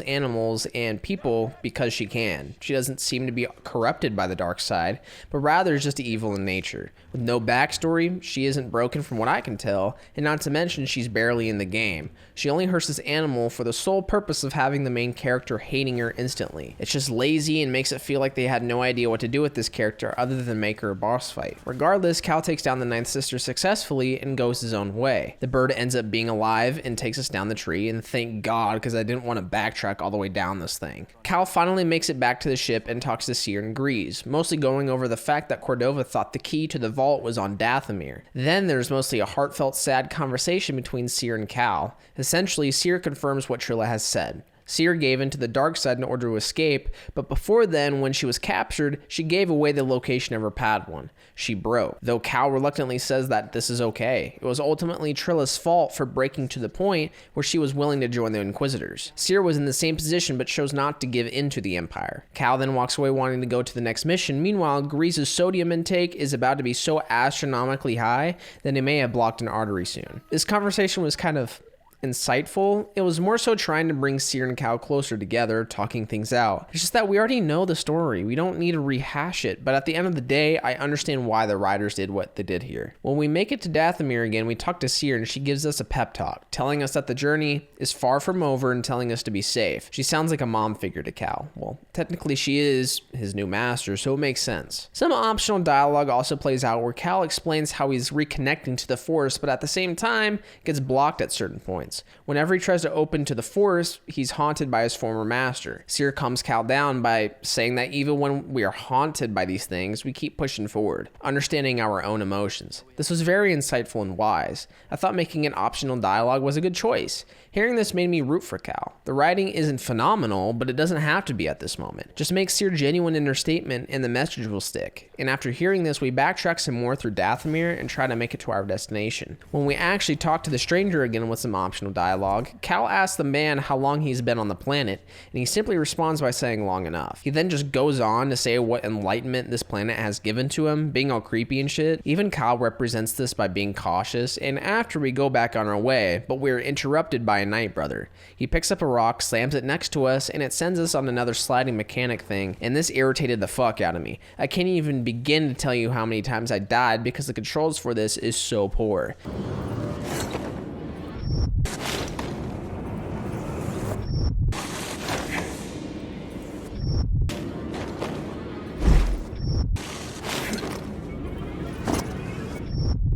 animals and people because she can. She doesn't seem to be corrupted by the dark side, but rather is just evil in nature. With no backstory, she isn't broken from what I can tell, and not to mention she's barely in the game. She only hurts this animal for the sole purpose of having the main character hating her instantly. It's just lazy and makes it feel like they had no idea what to do with this character other than make her a boss fight. Regardless, Cal takes down the Ninth Sister successfully and goes his own way. The bird ends up being alive and takes us down the tree, and thank God, because I didn't want to backtrack all the way down this thing. Cal finally makes it back to the ship and talks to Cere and Grease, mostly going over the fact that Cordova thought the key to the vault was on Dathomir. Then there's mostly a heartfelt, sad conversation between Cere and Cal. Essentially, Cere confirms what Trilla has said. Cere gave into the dark side in order to escape, but before then, when she was captured, she gave away the location of her Padawan. She broke, though Cal reluctantly says that this is okay. It was ultimately Trilla's fault for breaking to the point where she was willing to join the Inquisitors. Cere was in the same position but chose not to give in to the Empire. Cal then walks away wanting to go to the next mission. Meanwhile, Grease's sodium intake is about to be so astronomically high that it may have blocked an artery soon. This conversation was kind of insightful. It was more so trying to bring Cere and Cal closer together, talking things out. It's just that we already know the story. We don't need to rehash it, but at the end of the day, I understand why the writers did what they did here. When we make it to Dathomir again, we talk to Cere and she gives us a pep talk, telling us that the journey is far from over and telling us to be safe. She sounds like a mom figure to Cal. Well, technically she is his new master, so it makes sense. Some optional dialogue also plays out where Cal explains how he's reconnecting to the Force, but at the same time, gets blocked at certain points. Whenever he tries to open to the Force, he's haunted by his former master. Cere calms Cal down by saying that even when we are haunted by these things, we keep pushing forward, understanding our own emotions. This was very insightful and wise. I thought making an optional dialogue was a good choice. Hearing this made me root for Cal. The writing isn't phenomenal, but it doesn't have to be at this moment. Just make Cere genuine in her statement and the message will stick. And after hearing this, we backtrack some more through Dathomir and try to make it to our destination. When we actually talk to the stranger again with some optional optional dialogue, Cal asks the man how long he's been on the planet, and he simply responds by saying long enough. He then just goes on to say what enlightenment this planet has given to him, being all creepy and shit. Even Cal represents this by being cautious, and after we go back on our way, but we're interrupted by a Night Brother. He picks up a rock, slams it next to us, and it sends us on another sliding mechanic thing, and this irritated the fuck out of me. I can't even begin to tell you how many times I died because the controls for this is so poor.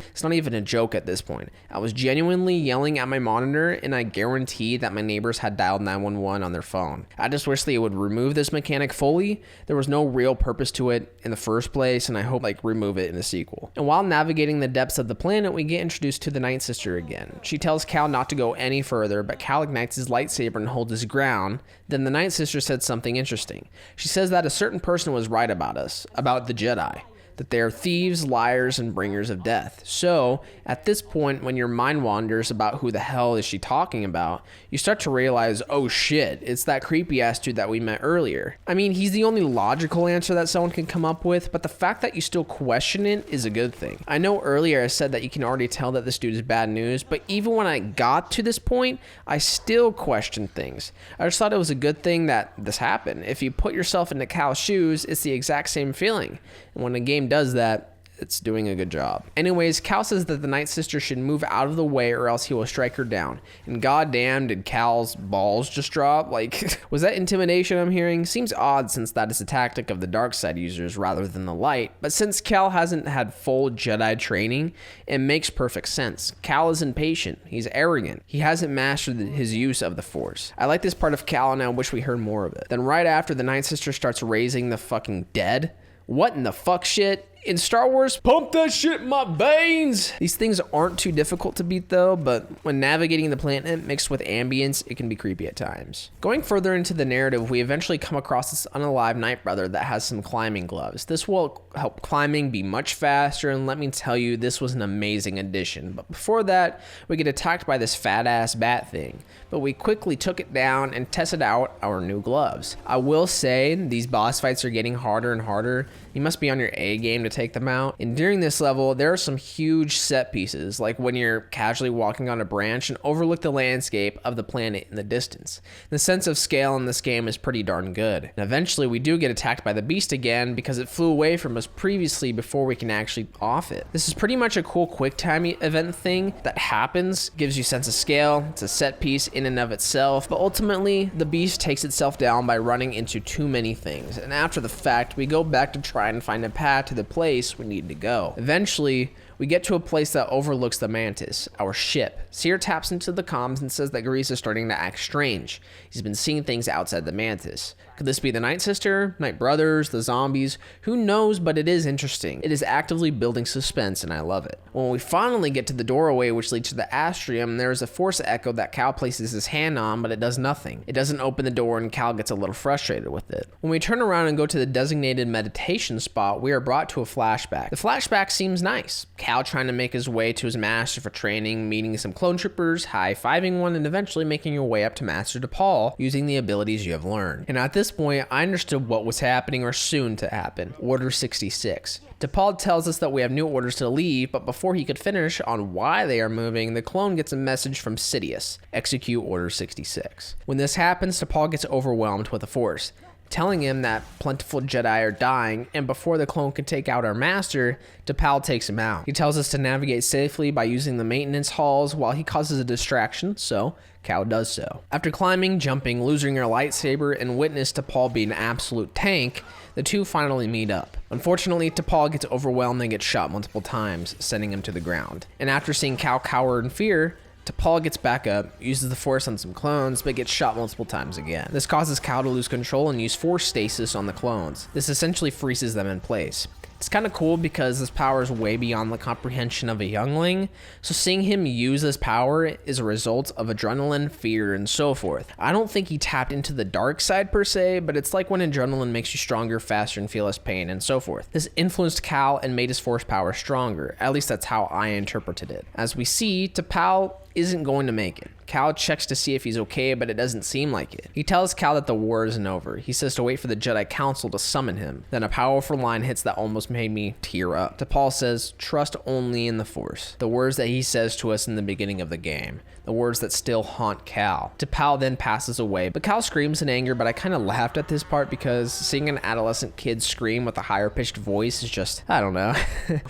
It's not even a joke at this point. I was genuinely yelling at my monitor, and I guarantee that my neighbors had dialed 911 on their phone. I just wish they would remove this mechanic fully. There was no real purpose to it in the first place, and I hope remove it in a sequel. And while navigating the depths of the planet, we get introduced to the Night Sister again. She tells Cal not to go any further, but Cal ignites his lightsaber and holds his ground. Then the Night Sister said something interesting. She says that a certain person was right about us, about the Jedi, that they are thieves, liars, and bringers of death. So, at this point, when your mind wanders about who the hell is she talking about, you start to realize, oh shit, it's that creepy-ass dude that we met earlier. I mean, he's the only logical answer that someone can come up with, but the fact that you still question it is a good thing. I know earlier I said that you can already tell that this dude is bad news, but even when I got to this point, I still questioned things. I just thought it was a good thing that this happened. If you put yourself into Cal's shoes, it's the exact same feeling. And when a game does that, it's doing a good job. Anyways, Cal says that the Night Sister should move out of the way or else he will strike her down. And goddamn, did Cal's balls just drop? Was that intimidation I'm hearing? Seems odd since that is a tactic of the dark side users rather than the light. But since Cal hasn't had full Jedi training, it makes perfect sense. Cal is impatient. He's arrogant. He hasn't mastered his use of the Force. I like this part of Cal and I wish we heard more of it. Then right after, the Night Sister starts raising the fucking dead. What in the fuck shit? In Star Wars, pump that shit in my veins! These things aren't too difficult to beat though, but when navigating the planet mixed with ambience, it can be creepy at times. Going further into the narrative, we eventually come across this unalive Night Brother that has some climbing gloves. This will help climbing be much faster, and let me tell you, this was an amazing addition. But before that, we get attacked by this fat ass bat thing, but we quickly took it down and tested out our new gloves. I will say, these boss fights are getting harder and harder. You must be on your A game to take them out. And during this level, there are some huge set pieces, like when you're casually walking on a branch and overlook the landscape of the planet in the distance. The sense of scale in this game is pretty darn good. And eventually, we do get attacked by the beast again because it flew away from us previously before we can actually off it. This is pretty much a cool quick time event thing that happens, gives you sense of scale. It's a set piece in and of itself, but ultimately, the beast takes itself down by running into too many things. And after the fact, we go back to try and find a path to the place we need to go. Eventually, we get to a place that overlooks the Mantis, our ship. Seer taps into the comms and says that Grease is starting to act strange. He's been seeing things outside the Mantis. Could this be the Night Sister, Night Brothers, the zombies? Who knows, but it is interesting. It is actively building suspense, and I love it. When we finally get to the doorway which leads to the Astrium, there is a force echo that Cal places his hand on, but it does nothing. It doesn't open the door, and Cal gets a little frustrated with it. When we turn around and go to the designated meditation spot, we are brought to a flashback. The flashback seems nice. Cal trying to make his way to his master for training, meeting some clone troopers, high-fiving one, and eventually making your way up to Master DePaul using the abilities you have learned. And at this point, I understood what was happening or soon to happen. Order 66. DePaul tells us that we have new orders to leave, but before he could finish on why they are moving, the clone gets a message from Sidious. Execute Order 66. When this happens, DePaul gets overwhelmed with the Force, telling him that plentiful Jedi are dying, and before the clone can take out our master, DePaul takes him out. He tells us to navigate safely by using the maintenance halls while he causes a distraction, so Cal does so. After climbing, jumping, losing her lightsaber, and witness DePaul be an absolute tank, the two finally meet up. Unfortunately, DePaul gets overwhelmed and gets shot multiple times, sending him to the ground. And after seeing Cal cower in fear, T'Pol gets back up, uses the Force on some clones, but gets shot multiple times again. This causes Cal to lose control and use Force stasis on the clones. This essentially freezes them in place. It's kind of cool because this power is way beyond the comprehension of a youngling, so seeing him use this power is a result of adrenaline, fear, and so forth. I don't think he tapped into the dark side per se, but it's like when adrenaline makes you stronger, faster, and feel less pain, and so forth. This influenced Cal and made his Force power stronger, at least that's how I interpreted it. As we see, T'Pol isn't going to make it. Cal checks to see if he's okay, but it doesn't seem like it. He tells Cal that the war isn't over. He says to wait for the Jedi Council to summon him. Then a powerful line hits that almost made me tear up. Tarfful says, "Trust only in the Force." The words that he says to us in the beginning of the game. The words that still haunt Cal. Tarfful then passes away, but Cal screams in anger, but I kind of laughed at this part because seeing an adolescent kid scream with a higher pitched voice is just, I don't know.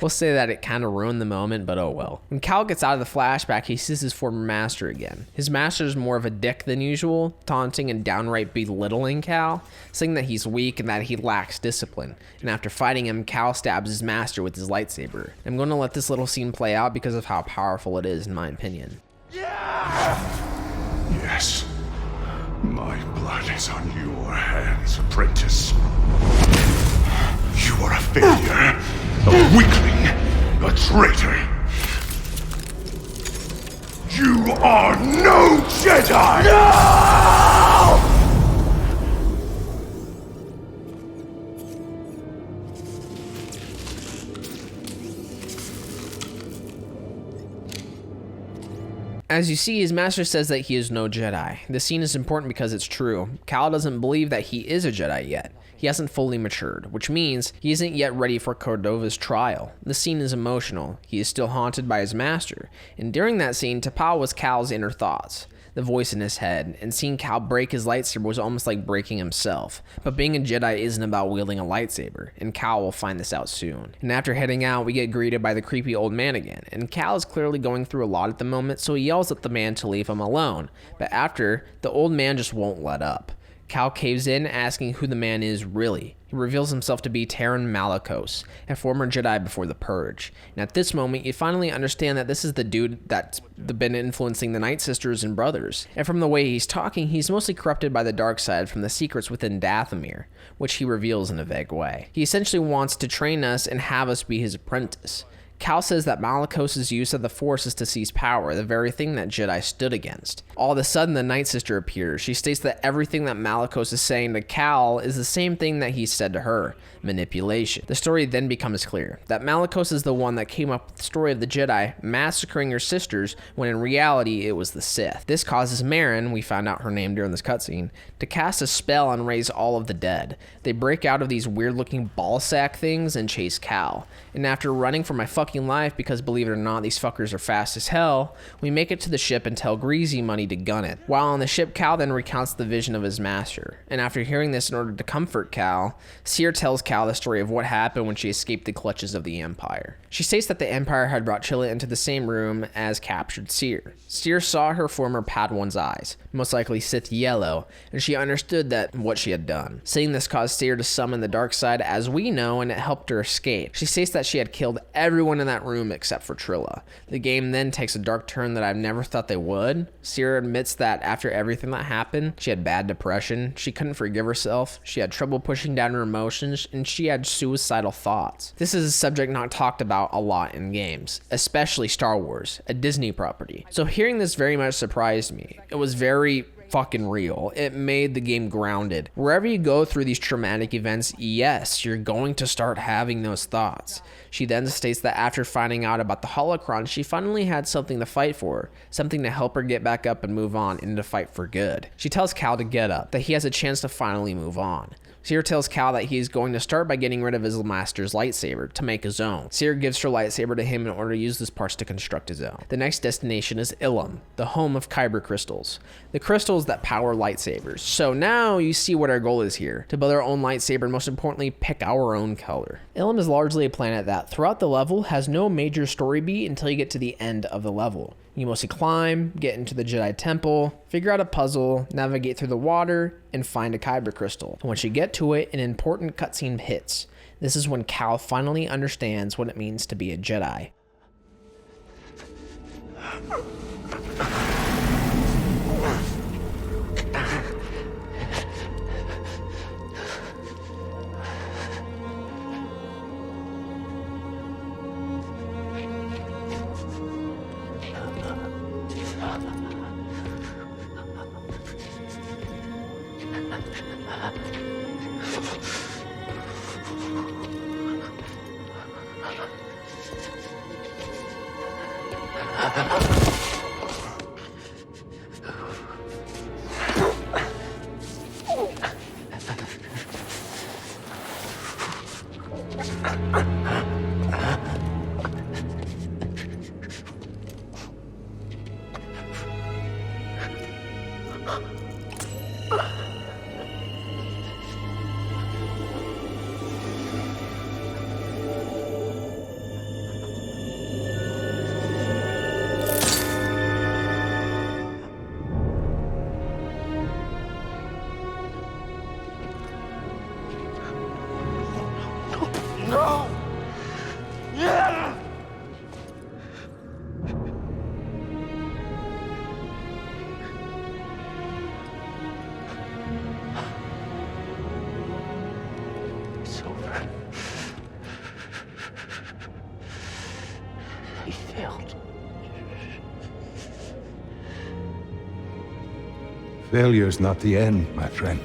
We'll say that it kind of ruined the moment, but oh well. When Cal gets out of the flashback, he sees his former master again. His master is more of a dick than usual, taunting and downright belittling Cal, saying that he's weak and that he lacks discipline. And after fighting him, Cal stabs his master with his lightsaber. I'm going to let this little scene play out because of how powerful it is in my opinion. Yes. My blood is on your hands, apprentice. You are a failure, a weakling, a traitor. You are no Jedi! No! As you see, his master says that he is no Jedi. This scene is important because it's true. Cal doesn't believe that he is a Jedi yet. He hasn't fully matured, which means he isn't yet ready for Cordova's trial. The scene is emotional. He is still haunted by his master. And during that scene, Tarfful was Cal's inner thoughts, the voice in his head, and seeing Cal break his lightsaber was almost like breaking himself. But being a Jedi isn't about wielding a lightsaber, and Cal will find this out soon. And after heading out, we get greeted by the creepy old man again, and Cal is clearly going through a lot at the moment, so he yells at the man to leave him alone. But after, the old man just won't let up. Cal caves in, asking who the man is really. He reveals himself to be Taron Malicos, a former Jedi before the Purge. And at this moment, you finally understand that this is the dude that's been influencing the Night Sisters and brothers. And from the way he's talking, he's mostly corrupted by the dark side from the secrets within Dathomir, which he reveals in a vague way. He essentially wants to train us and have us be his apprentice. Cal says that Malicos' use of the Force is to seize power, the very thing that Jedi stood against. All of a sudden, the Night Sister appears. She states that everything that Malicos is saying to Cal is the same thing that he said to her, manipulation. The story then becomes clear, that Malicos is the one that came up with the story of the Jedi massacring her sisters, when in reality it was the Sith. This causes Marin, we found out her name during this cutscene, to cast a spell and raise all of the dead. They break out of these weird looking ball sack things and chase Cal. And after running for my fucking life, because believe it or not, these fuckers are fast as hell, we make it to the ship and tell Greasy Money to gun it. While on the ship, Cal then recounts the vision of his master. And after hearing this, in order to comfort Cal, Cere tells Cal the story of what happened when she escaped the clutches of the Empire. She states that the Empire had brought Chilla into the same room as captured Cere. Cere saw her former Padawan's eyes, most likely Sith yellow, and she understood that what she had done. Seeing this caused Cere to summon the dark side as we know, and it helped her escape. She states that she had killed everyone in that room except for Trilla. The game then takes a dark turn that I've never thought they would. Cere admits that after everything that happened, she had bad depression, she couldn't forgive herself, she had trouble pushing down her emotions, and she had suicidal thoughts. This is a subject not talked about a lot in games, especially Star Wars, a Disney property. So hearing this very much surprised me. It was very fucking real. It made the game grounded. Wherever you go through these traumatic events, yes, you're going to start having those thoughts. She then states that after finding out about the Holocron, she finally had something to fight for, something to help her get back up and move on and to fight for good. She tells Cal to get up, that he has a chance to finally move on. Cere tells Cal that he is going to start by getting rid of his master's lightsaber to make his own. Cere gives her lightsaber to him in order to use those parts to construct his own. The next destination is Ilum, the home of kyber crystals, the crystals that power lightsabers. So now you see what our goal is here, to build our own lightsaber and most importantly, pick our own color. Ilum is largely a planet that, throughout the level, has no major story beat until you get to the end of the level. You mostly climb, get into the Jedi Temple, figure out a puzzle, navigate through the water, and find a kyber crystal. Once you get to it, an important cutscene hits. This is when Cal finally understands what it means to be a Jedi. No! Yeah! It's over. He failed. Failure's not the end, my friend.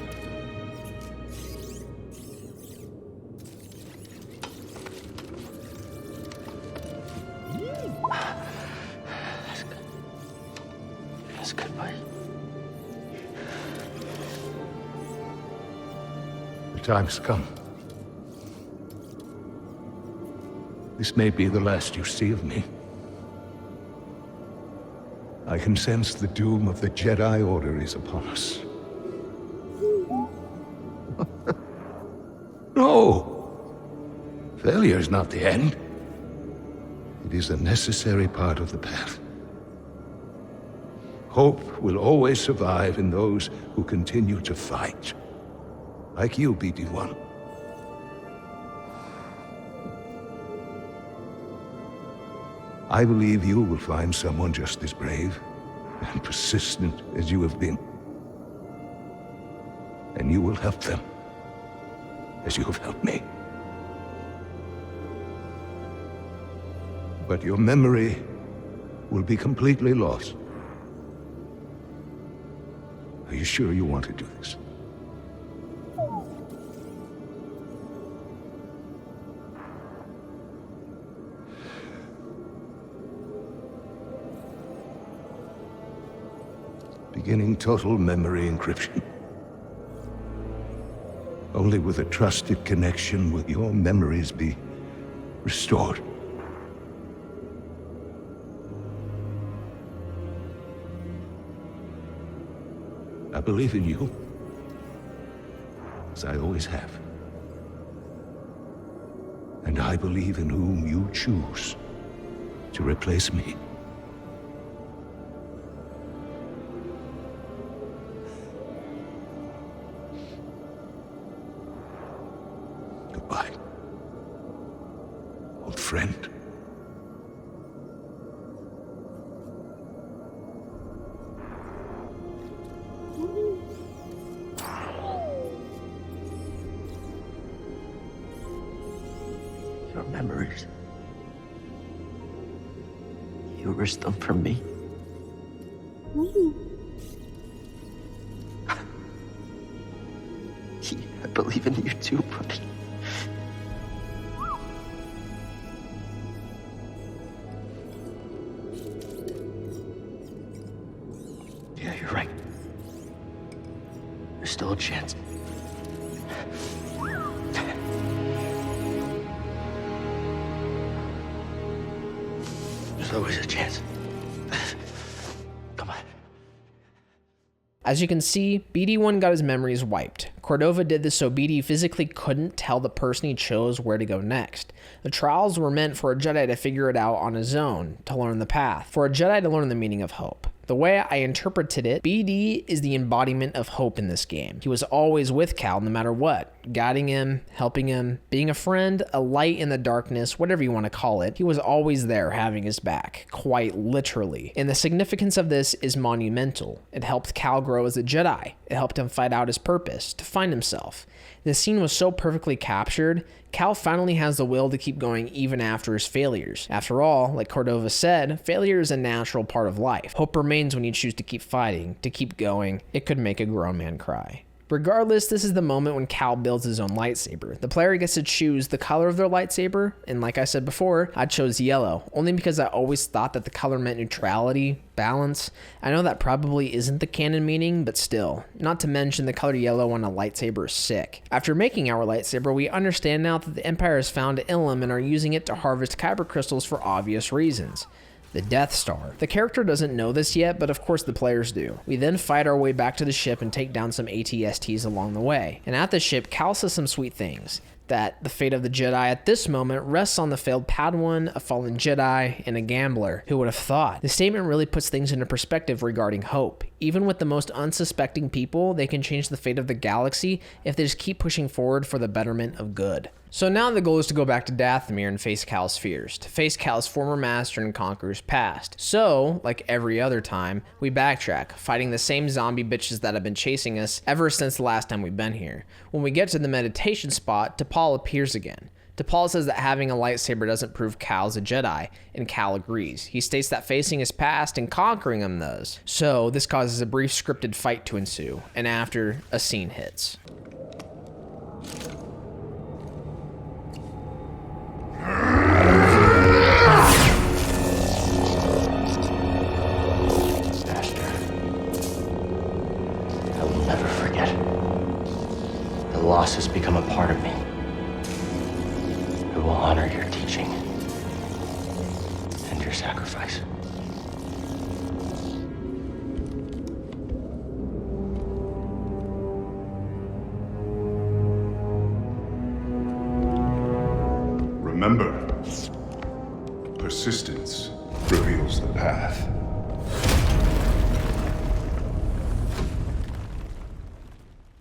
That's good, buddy. The time's come. This may be the last you see of me. I can sense the doom of the Jedi Order is upon us. No! Failure's not the end. It is a necessary part of the path. Hope will always survive in those who continue to fight. Like you, BD1. I believe you will find someone just as brave and persistent as you have been. And you will help them, as you have helped me. But your memory will be completely lost. Are you sure you want to do this? Beginning total memory encryption. Only with a trusted connection will your memories be restored. I believe in you, as I always have. And I believe in whom you choose to replace me. Goodbye, old friend. Your memories. You risked them for me. I believe in you too, buddy. Yeah, you're right. There's still a chance. There's always a chance. Come on. As you can see, BD1 got his memories wiped. Cordova did this so BD physically couldn't tell the person he chose where to go next. The trials were meant for a Jedi to figure it out on his own, to learn the path, for a Jedi to learn the meaning of hope. The way I interpreted it, BD is the embodiment of hope in this game. He was always with Cal no matter what, guiding him, helping him, being a friend, a light in the darkness, whatever you want to call it. He was always there having his back, quite literally. And the significance of this is monumental. It helped Cal grow as a Jedi. It helped him fight out his purpose, to find himself. The scene was so perfectly captured, Cal finally has the will to keep going even after his failures. After all, like Cordova said, failure is a natural part of life. Hope remains when you choose to keep fighting, to keep going. It could make a grown man cry. Regardless, this is the moment when Cal builds his own lightsaber. The player gets to choose the color of their lightsaber, and like I said before, I chose yellow, only because I always thought that the color meant neutrality, balance. I know that probably isn't the canon meaning, but still. Not to mention the color yellow on a lightsaber is sick. After making our lightsaber, we understand now that the Empire has found Ilum and are using it to harvest kyber crystals for obvious reasons. the Death Star. The character doesn't know this yet, but of course the players do. We then fight our way back to the ship and take down some ATSTs along the way. And at the ship, Cal says some sweet things. That the fate of the Jedi at this moment rests on the failed Padawan, a fallen Jedi, and a gambler. Who would have thought? The statement really puts things into perspective regarding hope. Even with the most unsuspecting people, they can change the fate of the galaxy if they just keep pushing forward for the betterment of good. So now the goal is to go back to Dathomir and face Cal's fears, to face Cal's former master and conqueror's past. So, like every other time, we backtrack, fighting the same zombie bitches that have been chasing us ever since the last time we've been here. When we get to the meditation spot, Tarfful appears again. Tarfful says that having a lightsaber doesn't prove Cal's a Jedi, and Cal agrees. He states that facing his past and conquering him does. So, this causes a brief scripted fight to ensue, and after, a scene hits. Master, I will never forget. The loss has become a part of me. I will honor your teaching and your sacrifice. Remember, persistence reveals the path.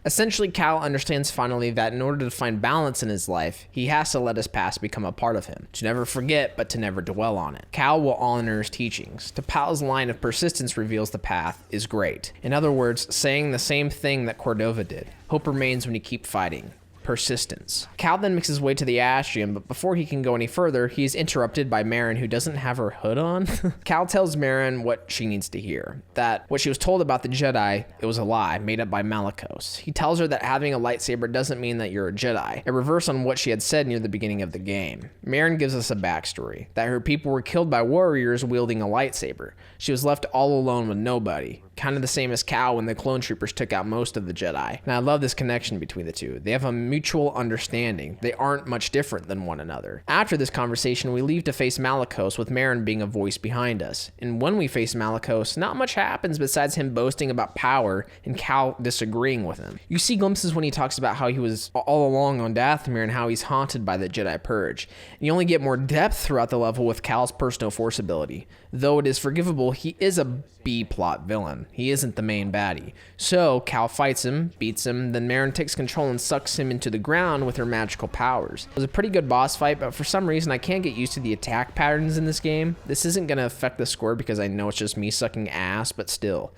Essentially, Cal understands finally that in order to find balance in his life, he has to let his past become a part of him. To never forget, but to never dwell on it. Cal will honor his teachings. Tarfful's line of persistence reveals the path is great. In other words, saying the same thing that Cordova did. Hope remains when you keep fighting. Persistence. Cal then makes his way to the Astrium, but before he can go any further, he is interrupted by Merrin, who doesn't have her hood on. Cal tells Merrin what she needs to hear, that what she was told about the Jedi, it was a lie made up by Malicos. He tells her that having a lightsaber doesn't mean that you're a Jedi, a reverse on what she had said near the beginning of the game. Merrin gives us a backstory, that her people were killed by warriors wielding a lightsaber. She was left all alone with nobody. Kind of the same as Cal when the clone troopers took out most of the Jedi. And I love this connection between the two. They have a mutual understanding. They aren't much different than one another. After this conversation, we leave to face Malicos, with Merrin being a voice behind us. And when we face Malicos, not much happens besides him boasting about power and Cal disagreeing with him. You see glimpses when he talks about how he was all along on Dathomir and how he's haunted by the Jedi Purge. And you only get more depth throughout the level with Cal's personal force ability. Though it is forgivable, he is a B-plot villain. He isn't the main baddie. So, Cal fights him, beats him, then Merrin takes control and sucks him into the ground with her magical powers. It was a pretty good boss fight, but for some reason I can't get used to the attack patterns in this game. This isn't going to affect the score because I know it's just me sucking ass, but still.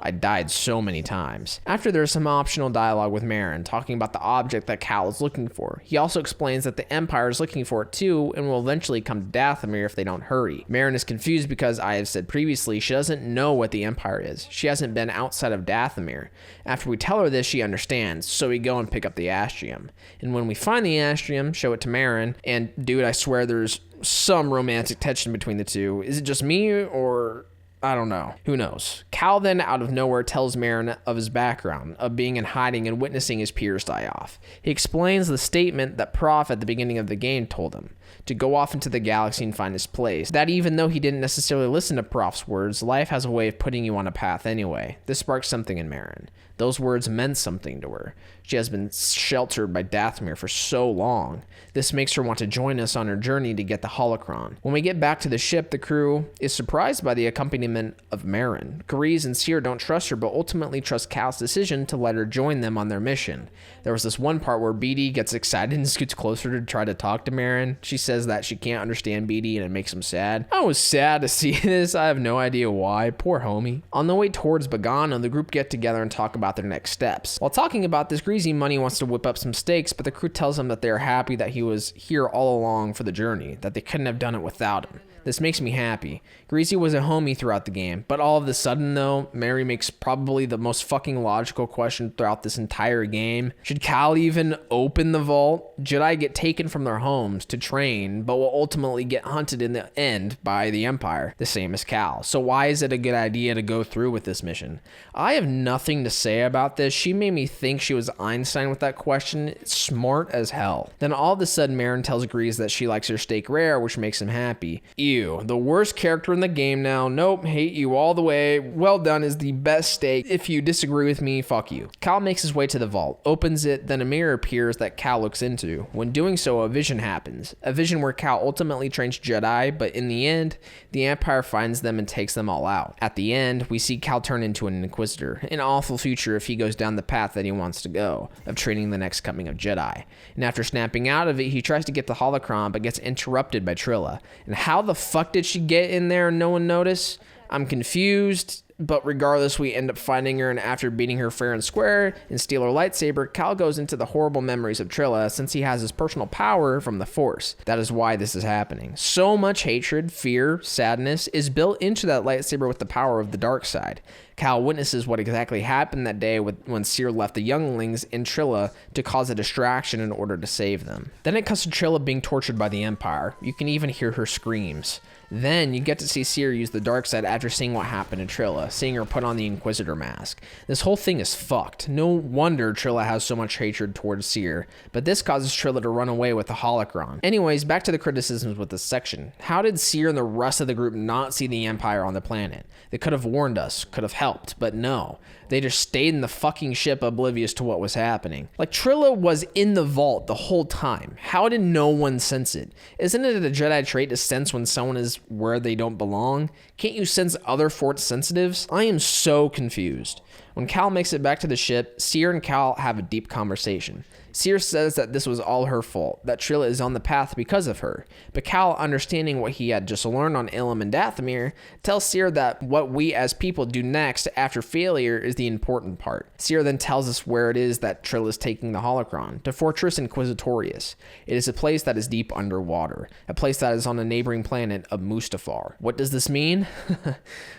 I died so many times. After, there's some optional dialogue with Merrin, talking about the object that Cal is looking for. He also explains that the Empire is looking for it too, and will eventually come to Dathomir if they don't hurry. Merrin is confused because, I have said previously, she doesn't know what the Empire is. She hasn't been outside of Dathomir. After we tell her this, she understands, so we go and pick up the Astrium. And when we find the Astrium, show it to Merrin, and dude, I swear there's some romantic tension between the two. Is it just me, or... I don't know. Who knows? Cal then, out of nowhere, tells Merrin of his background, of being in hiding and witnessing his peers die off. He explains the statement that Prof at the beginning of the game told him, to go off into the galaxy and find his place. That even though he didn't necessarily listen to Prof's words, life has a way of putting you on a path anyway. This sparked something in Merrin. Those words meant something to her. She has been sheltered by Dathomir for so long. This makes her want to join us on her journey to get the Holocron. When we get back to the ship, the crew is surprised by the accompaniment of Merrin. Grease and Seer don't trust her, but ultimately trust Cal's decision to let her join them on their mission. There was this one part where BD gets excited and scoots closer to try to talk to Merrin. She says that she can't understand BD and it makes him sad. I was sad to see this. I have no idea why. Poor homie. On the way towards Bogano, the group get together and talk about their next steps. While talking about this, Greasy Money wants to whip up some stakes, but the crew tells him that they are happy that he was here all along for the journey, that they couldn't have done it without him. This makes me happy. Greasy was a homie throughout the game, but all of a sudden though, Mary makes probably the most fucking logical question throughout this entire game. Should Cal even open the vault? Jedi get taken from their homes to train, but will ultimately get hunted in the end by the Empire, the same as Cal. So why is it a good idea to go through with this mission? I have nothing to say about this. She made me think she was Einstein with that question. It's smart as hell. Then all of a sudden, Merrin tells Grease that she likes her steak rare, which makes him happy. Ew. you. The worst character in the game now. Nope, hate you all the way. Well done is the best steak. If you disagree with me, fuck you. Cal makes his way to the vault, opens it, then a mirror appears that Cal looks into. When doing so, a vision happens. A vision where Cal ultimately trains Jedi, but in the end, the Empire finds them and takes them all out. At the end, we see Cal turn into an Inquisitor. An awful future if he goes down the path that he wants to go, of training the next coming of Jedi. And after snapping out of it, he tries to get the Holocron, but gets interrupted by Trilla. And how the fuck did she get in there and no one notice? I'm confused. But regardless, we end up finding her, and after beating her fair and square and steal her lightsaber, Cal goes into the horrible memories of Trilla since he has his personal power from the Force. That is why this is happening. So much hatred, fear, sadness is built into that lightsaber with the power of the dark side. Cal witnesses what exactly happened that day when Cere left the younglings in Trilla to cause a distraction in order to save them. Then it cuts to Trilla being tortured by the Empire. You can even hear her screams. Then you get to see Cere use the dark side after seeing what happened to Trilla, seeing her put on the Inquisitor mask. This whole thing is fucked. No wonder Trilla has so much hatred towards Cere, but this causes Trilla to run away with the Holocron. Anyways, back to the criticisms with this section. How did Cere and the rest of the group not see the Empire on the planet? They could have warned us, could have helped, but no. They just stayed in the fucking ship oblivious to what was happening. Like, Trilla was in the vault the whole time. How did no one sense it? Isn't it a Jedi trait to sense when someone is where they don't belong? Can't you sense other Force sensitives? I am so confused. When Cal makes it back to the ship, Cere and Cal have a deep conversation. Cere says that this was all her fault, that Trilla is on the path because of her. But Cal, understanding what he had just learned on Ilum and Dathomir, tells Cere that what we as people do next after failure is the important part. Cere then tells us where it is that Trilla is taking the Holocron, to Fortress Inquisitorius. It is a place that is deep underwater, a place that is on a neighboring planet of Mustafar. What does this mean?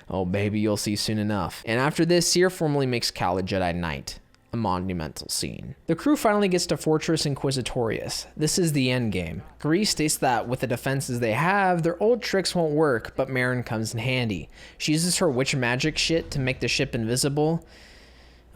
Oh baby, you'll see soon enough. And after this, Cere formally makes Cal a Jedi Knight. A monumental scene. The crew finally gets to Fortress Inquisitorius. This is the end game. Grease states that with the defenses they have, their old tricks won't work, but Merrin comes in handy. She uses her witch magic shit to make the ship invisible.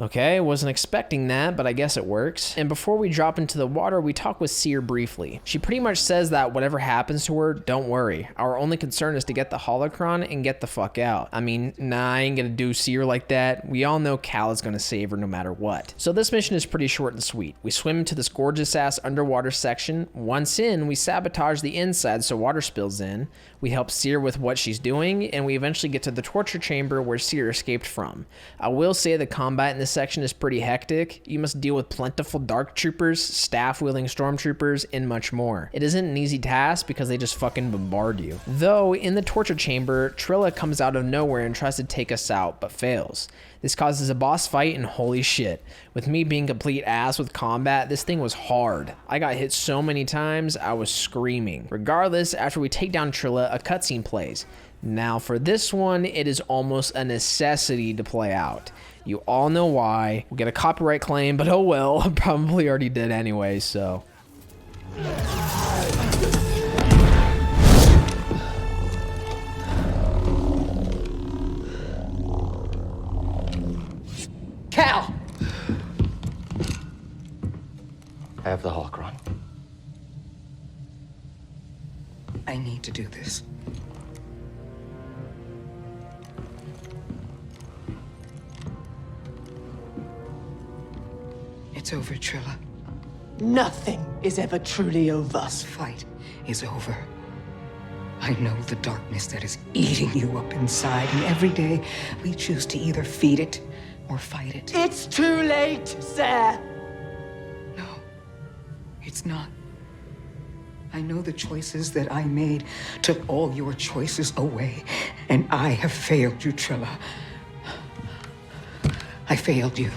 Okay, wasn't expecting that, but I guess it works. And before we drop into the water, we talk with Cere briefly. She pretty much says that whatever happens to her, don't worry. Our only concern is to get the Holocron and get the fuck out. I mean, nah, I ain't gonna do Cere like that. We all know Cal is gonna save her no matter what. So this mission is pretty short and sweet. We swim into this gorgeous ass underwater section. Once in, we sabotage the inside so water spills in. We help Cere with what she's doing, and we eventually get to the torture chamber where Cere escaped from. I will say the combat in this section is pretty hectic. You must deal with plentiful dark troopers, staff-wielding stormtroopers, and much more. It isn't an easy task because they just fucking bombard you. Though, in the torture chamber, Trilla comes out of nowhere and tries to take us out, but fails. This causes a boss fight, and holy shit. With me being complete ass with combat, this thing was hard. I got hit so many times, I was screaming. Regardless, after we take down Trilla, a cutscene plays. Now for this one, it is almost a necessity to play out. You all know why. We'll get a copyright claim, but oh well, probably already did anyway, so. Cal! I have the Holocron. I need to do this. It's over, Trilla. Nothing is ever truly over. This fight is over. I know the darkness that is eating you up inside, and every day we choose to either feed it or fight it. It's too late, Zeh. No, it's not. I know the choices that I made took all your choices away, and I have failed you, Trilla. I failed you.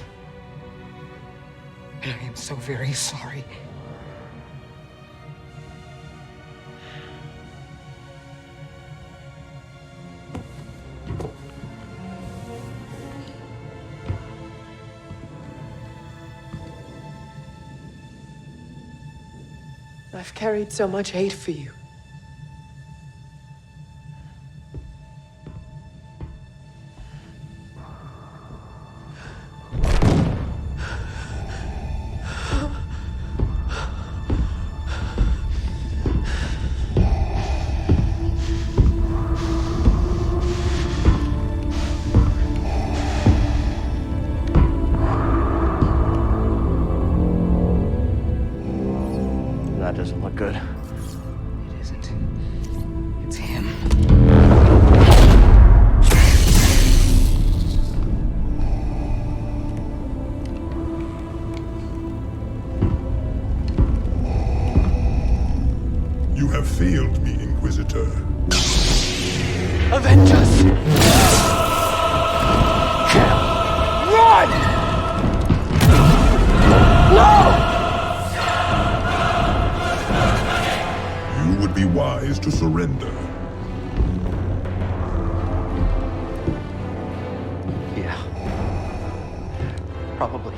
And I am so very sorry. I've carried so much hate for you. failed me, Inquisitor. Avengers! Run! No! You would be wise to surrender. Yeah. Probably.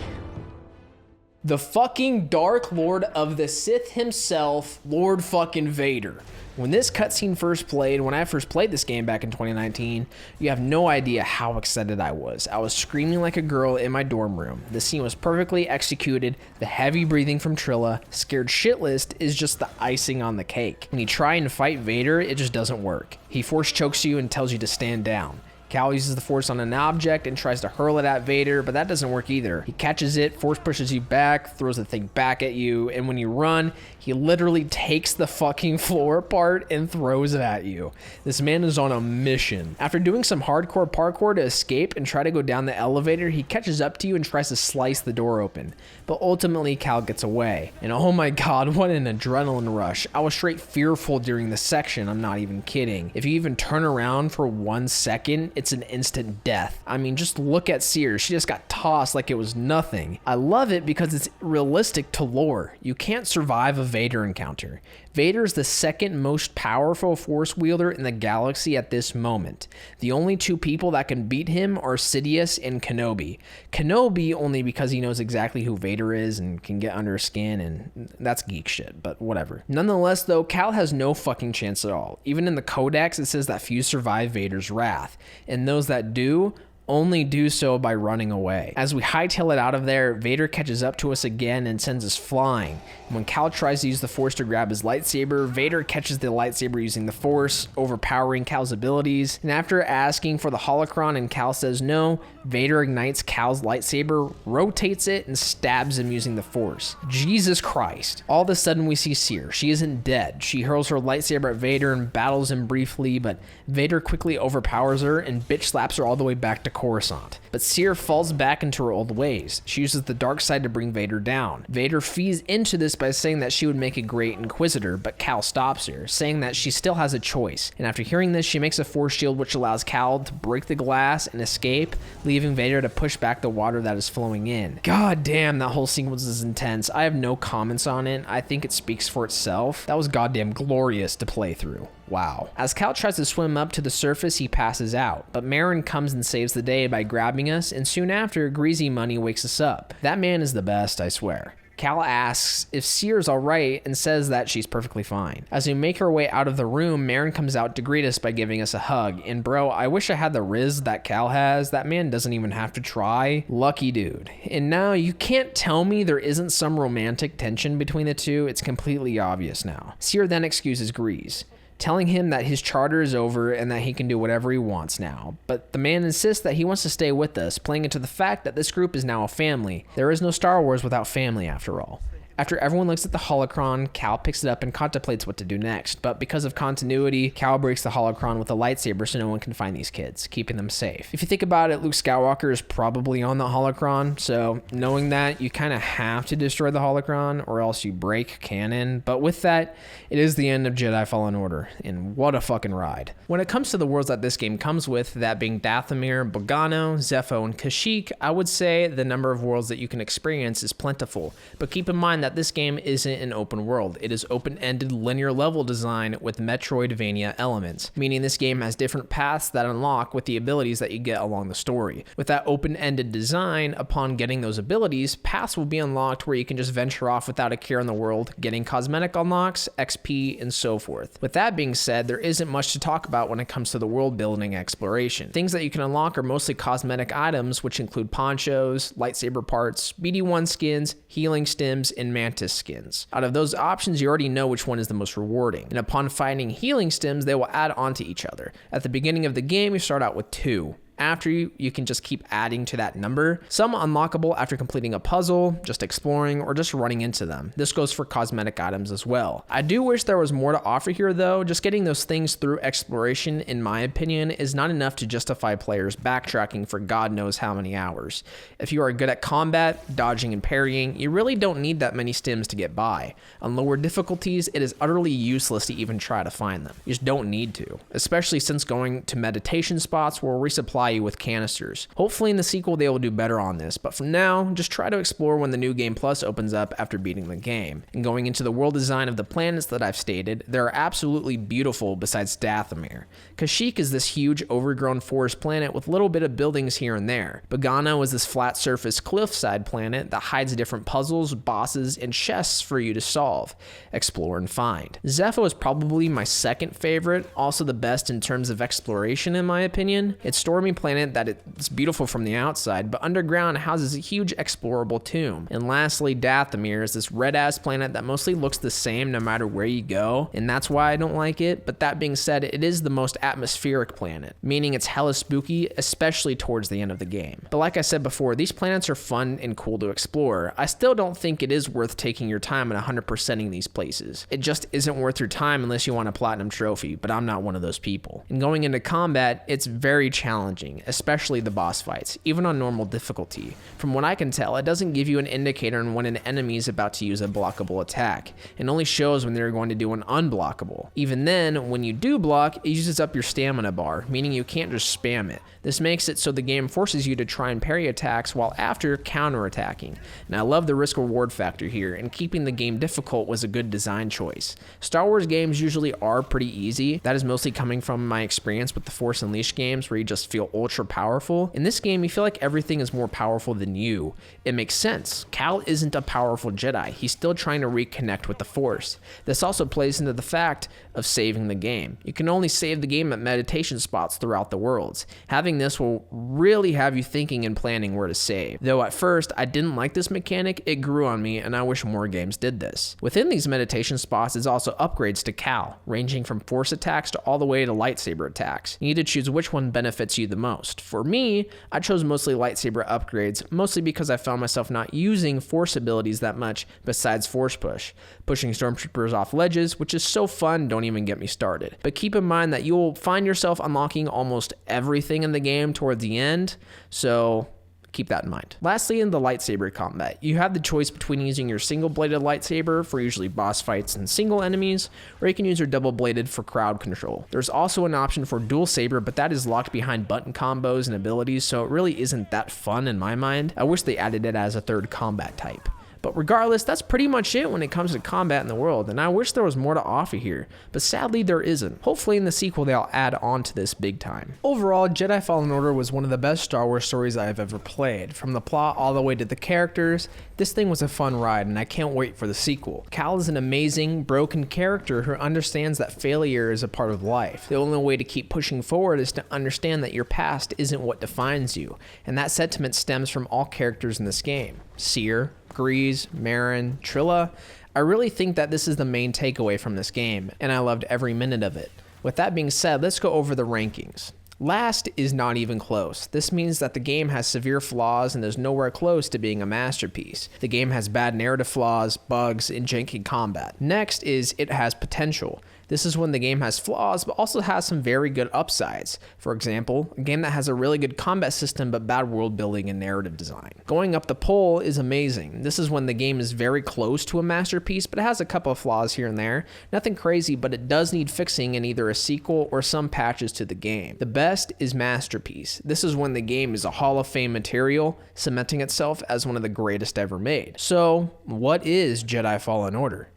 The fucking Dark Lord of the Sith himself, Lord fucking Vader. When this cutscene first played, when I first played this game back in 2019, you have no idea how excited I was. I was screaming like a girl in my dorm room. The scene was perfectly executed. The heavy breathing from Trilla, scared shitless, is just the icing on the cake. When you try and fight Vader, it just doesn't work. He force chokes you and tells you to stand down. Cal uses the Force on an object and tries to hurl it at Vader, but that doesn't work either. He catches it, Force pushes you back, throws the thing back at you, and when you run, he literally takes the fucking floor apart and throws it at you. This man is on a mission. After doing some hardcore parkour to escape and try to go down the elevator, he catches up to you and tries to slice the door open. But ultimately, Cal gets away. And oh my god, what an adrenaline rush. I was straight fearful during this section, I'm not even kidding. If you even turn around for 1 second, it's an instant death. I mean, just look at Seer. She just got tossed like it was nothing. I love it because it's realistic to lore. You can't survive a Vader encounter. Vader is the second most powerful Force wielder in the galaxy at this moment. The only two people that can beat him are Sidious and Kenobi. Kenobi only because he knows exactly who Vader is and can get under his skin, and that's geek shit, but whatever. Nonetheless though, Cal has no fucking chance at all. Even in the Codex it says that few survive Vader's wrath, and those that do only do so by running away. As we hightail it out of there, Vader catches up to us again and sends us flying. When Cal tries to use the Force to grab his lightsaber, Vader catches the lightsaber using the Force, overpowering Cal's abilities. And after asking for the Holocron and Cal says no, Vader ignites Cal's lightsaber, rotates it, and stabs him using the Force. Jesus Christ. All of a sudden we see Seer. She isn't dead. She hurls her lightsaber at Vader and battles him briefly, but Vader quickly overpowers her and bitch slaps her all the way back to Coruscant. But Seer falls back into her old ways. She uses the dark side to bring Vader down. Vader feeds into this by saying that she would make a great Inquisitor, but Cal stops her, saying that she still has a choice. And after hearing this, she makes a Force shield which allows Cal to break the glass and escape, leaving Vader to push back the water that is flowing in. God damn, that whole sequence is intense. I have no comments on it. I think it speaks for itself. That was goddamn glorious to play through. Wow. As Cal tries to swim up to the surface, he passes out, but Marin comes and saves the day by grabbing us, and soon after, Greasy Money wakes us up. That man is the best, I swear. Cal asks if Seer's alright and says that she's perfectly fine. As we make our way out of the room, Marin comes out to greet us by giving us a hug, and bro, I wish I had the riz that Cal has. That man doesn't even have to try. Lucky dude. And now, you can't tell me there isn't some romantic tension between the two. It's completely obvious now. Seer then excuses Grease, telling him that his charter is over and that he can do whatever he wants now. But the man insists that he wants to stay with us, playing into the fact that this group is now a family. There is no Star Wars without family, after all. After everyone looks at the Holocron, Cal picks it up and contemplates what to do next, but because of continuity, Cal breaks the Holocron with a lightsaber so no one can find these kids, keeping them safe. If you think about it, Luke Skywalker is probably on the Holocron, so knowing that, you kind of have to destroy the Holocron or else you break canon, but with that, it is the end of Jedi Fallen Order, and what a fucking ride. When it comes to the worlds that this game comes with, that being Dathomir, Bogano, Zeffo, and Kashyyyk, I would say the number of worlds that you can experience is plentiful, but keep in mind that this game isn't an open world. It is open-ended linear level design with Metroidvania elements, meaning this game has different paths that unlock with the abilities that you get along the story. With that open-ended design, upon getting those abilities, paths will be unlocked where you can just venture off without a care in the world, getting cosmetic unlocks, XP, and so forth. With that being said, there isn't much to talk about when it comes to the world building exploration. Things that you can unlock are mostly cosmetic items, which include ponchos, lightsaber parts, BD1 skins, healing stems, and mantis skins. Out of those options, you already know which one is the most rewarding, and upon finding healing stems, they will add on to each other. At the beginning of the game, you start out with 2. After you can just keep adding to that number. Some unlockable after completing a puzzle, just exploring, or just running into them. This goes for cosmetic items as well. I do wish there was more to offer here though. Just getting those things through exploration, in my opinion, is not enough to justify players backtracking for God knows how many hours. If you are good at combat, dodging and parrying, you really don't need that many stims to get by. On lower difficulties, it is utterly useless to even try to find them. You just don't need to, especially since going to meditation spots will resupply you with canisters. Hopefully in the sequel they will do better on this, but for now, just try to explore when the new game plus opens up after beating the game. And going into the world design of the planets that I've stated, they're absolutely beautiful besides Dathomir. Kashyyyk is this huge overgrown forest planet with a little bit of buildings here and there. Bogano is this flat surface cliffside planet that hides different puzzles, bosses, and chests for you to solve, explore, and find. Zeffo is probably my second favorite, also the best in terms of exploration in my opinion. It's stormy planet that it's beautiful from the outside, but underground houses a huge explorable tomb. And lastly, Dathomir is this red-ass planet that mostly looks the same no matter where you go, and that's why I don't like it. But that being said, it is the most atmospheric planet, meaning it's hella spooky, especially towards the end of the game. But like I said before, these planets are fun and cool to explore. I still don't think it is worth taking your time and 100%ing these places. It just isn't worth your time unless you want a platinum trophy, but I'm not one of those people. And going into combat, it's very challenging, especially the boss fights, even on normal difficulty. From what I can tell, it doesn't give you an indicator on when an enemy is about to use a blockable attack. It only shows when they're going to do an unblockable. Even then, when you do block, it uses up your stamina bar, meaning you can't just spam it. This makes it so the game forces you to try and parry attacks while after counter-attacking. And I love the risk-reward factor here, and keeping the game difficult was a good design choice. Star Wars games usually are pretty easy. That is mostly coming from my experience with the Force Unleashed games where you just feel ultra powerful. In this game, you feel like everything is more powerful than you. It makes sense. Cal isn't a powerful Jedi. He's still trying to reconnect with the Force. This also plays into the fact of saving the game. You can only save the game at meditation spots throughout the worlds. Having this will really have you thinking and planning where to save. Though at first, I didn't like this mechanic, it grew on me and I wish more games did this. Within these meditation spots is also upgrades to Cal, ranging from force attacks to all the way to lightsaber attacks. You need to choose which one benefits you the most. For me, I chose mostly lightsaber upgrades, mostly because I found myself not using force abilities that much besides force push. Pushing stormtroopers off ledges, which is so fun, don't even get me started. But keep in mind that you'll find yourself unlocking almost everything in the game towards the end, so keep that in mind. Lastly, in the lightsaber combat, you have the choice between using your single-bladed lightsaber for usually boss fights and single enemies, or you can use your double-bladed for crowd control. There's also an option for dual saber, but that is locked behind button combos and abilities, so it really isn't that fun in my mind. I wish they added it as a third combat type. But regardless, that's pretty much it when it comes to combat in the world, and I wish there was more to offer here, but sadly there isn't. Hopefully in the sequel they'll add on to this big time. Overall, Jedi Fallen Order was one of the best Star Wars stories I have ever played. From the plot all the way to the characters, this thing was a fun ride, and I can't wait for the sequel. Cal is an amazing, broken character who understands that failure is a part of life. The only way to keep pushing forward is to understand that your past isn't what defines you, and that sentiment stems from all characters in this game. Seer, Grease, Marin, Trilla. I really think that this is the main takeaway from this game, and I loved every minute of it. With that being said, let's go over the rankings. Last is not even close. This means that the game has severe flaws and is nowhere close to being a masterpiece. The game has bad narrative flaws, bugs, and janky combat. Next is it has potential. This is when the game has flaws, but also has some very good upsides. For example, a game that has a really good combat system, but bad world building and narrative design. Going up the pole is amazing. This is when the game is very close to a masterpiece, but it has a couple of flaws here and there. Nothing crazy, but it does need fixing in either a sequel or some patches to the game. The best is masterpiece. This is when the game is a Hall of Fame material, cementing itself as one of the greatest ever made. So, what is Jedi Fallen Order?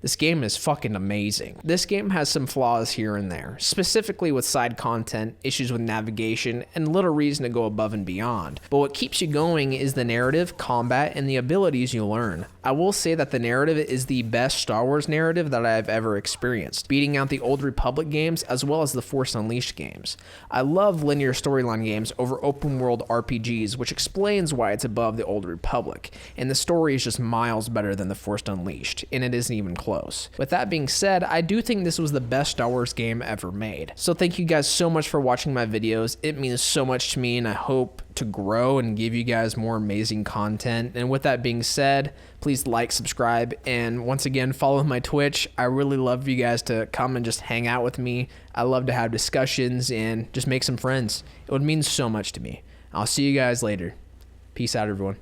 This game is fucking amazing. This game has some flaws here and there, specifically with side content, issues with navigation, and little reason to go above and beyond. But what keeps you going is the narrative, combat, and the abilities you learn. I will say that the narrative is the best Star Wars narrative that I have ever experienced, beating out the Old Republic games as well as the Force Unleashed games. I love linear storyline games over open world RPGs, which explains why it's above the Old Republic, and the story is just miles better than the Force Unleashed, and it isn't even close. close. With that being said, I do think this was the best Star Wars game ever made. So thank you guys so much for watching my videos. It means so much to me, and I hope to grow and give you guys more amazing content. And with that being said, please like, subscribe, and once again, follow my Twitch. I really love you guys to come and just hang out with me. I love to have discussions and just make some friends. It would mean so much to me. I'll see you guys later. Peace out, everyone.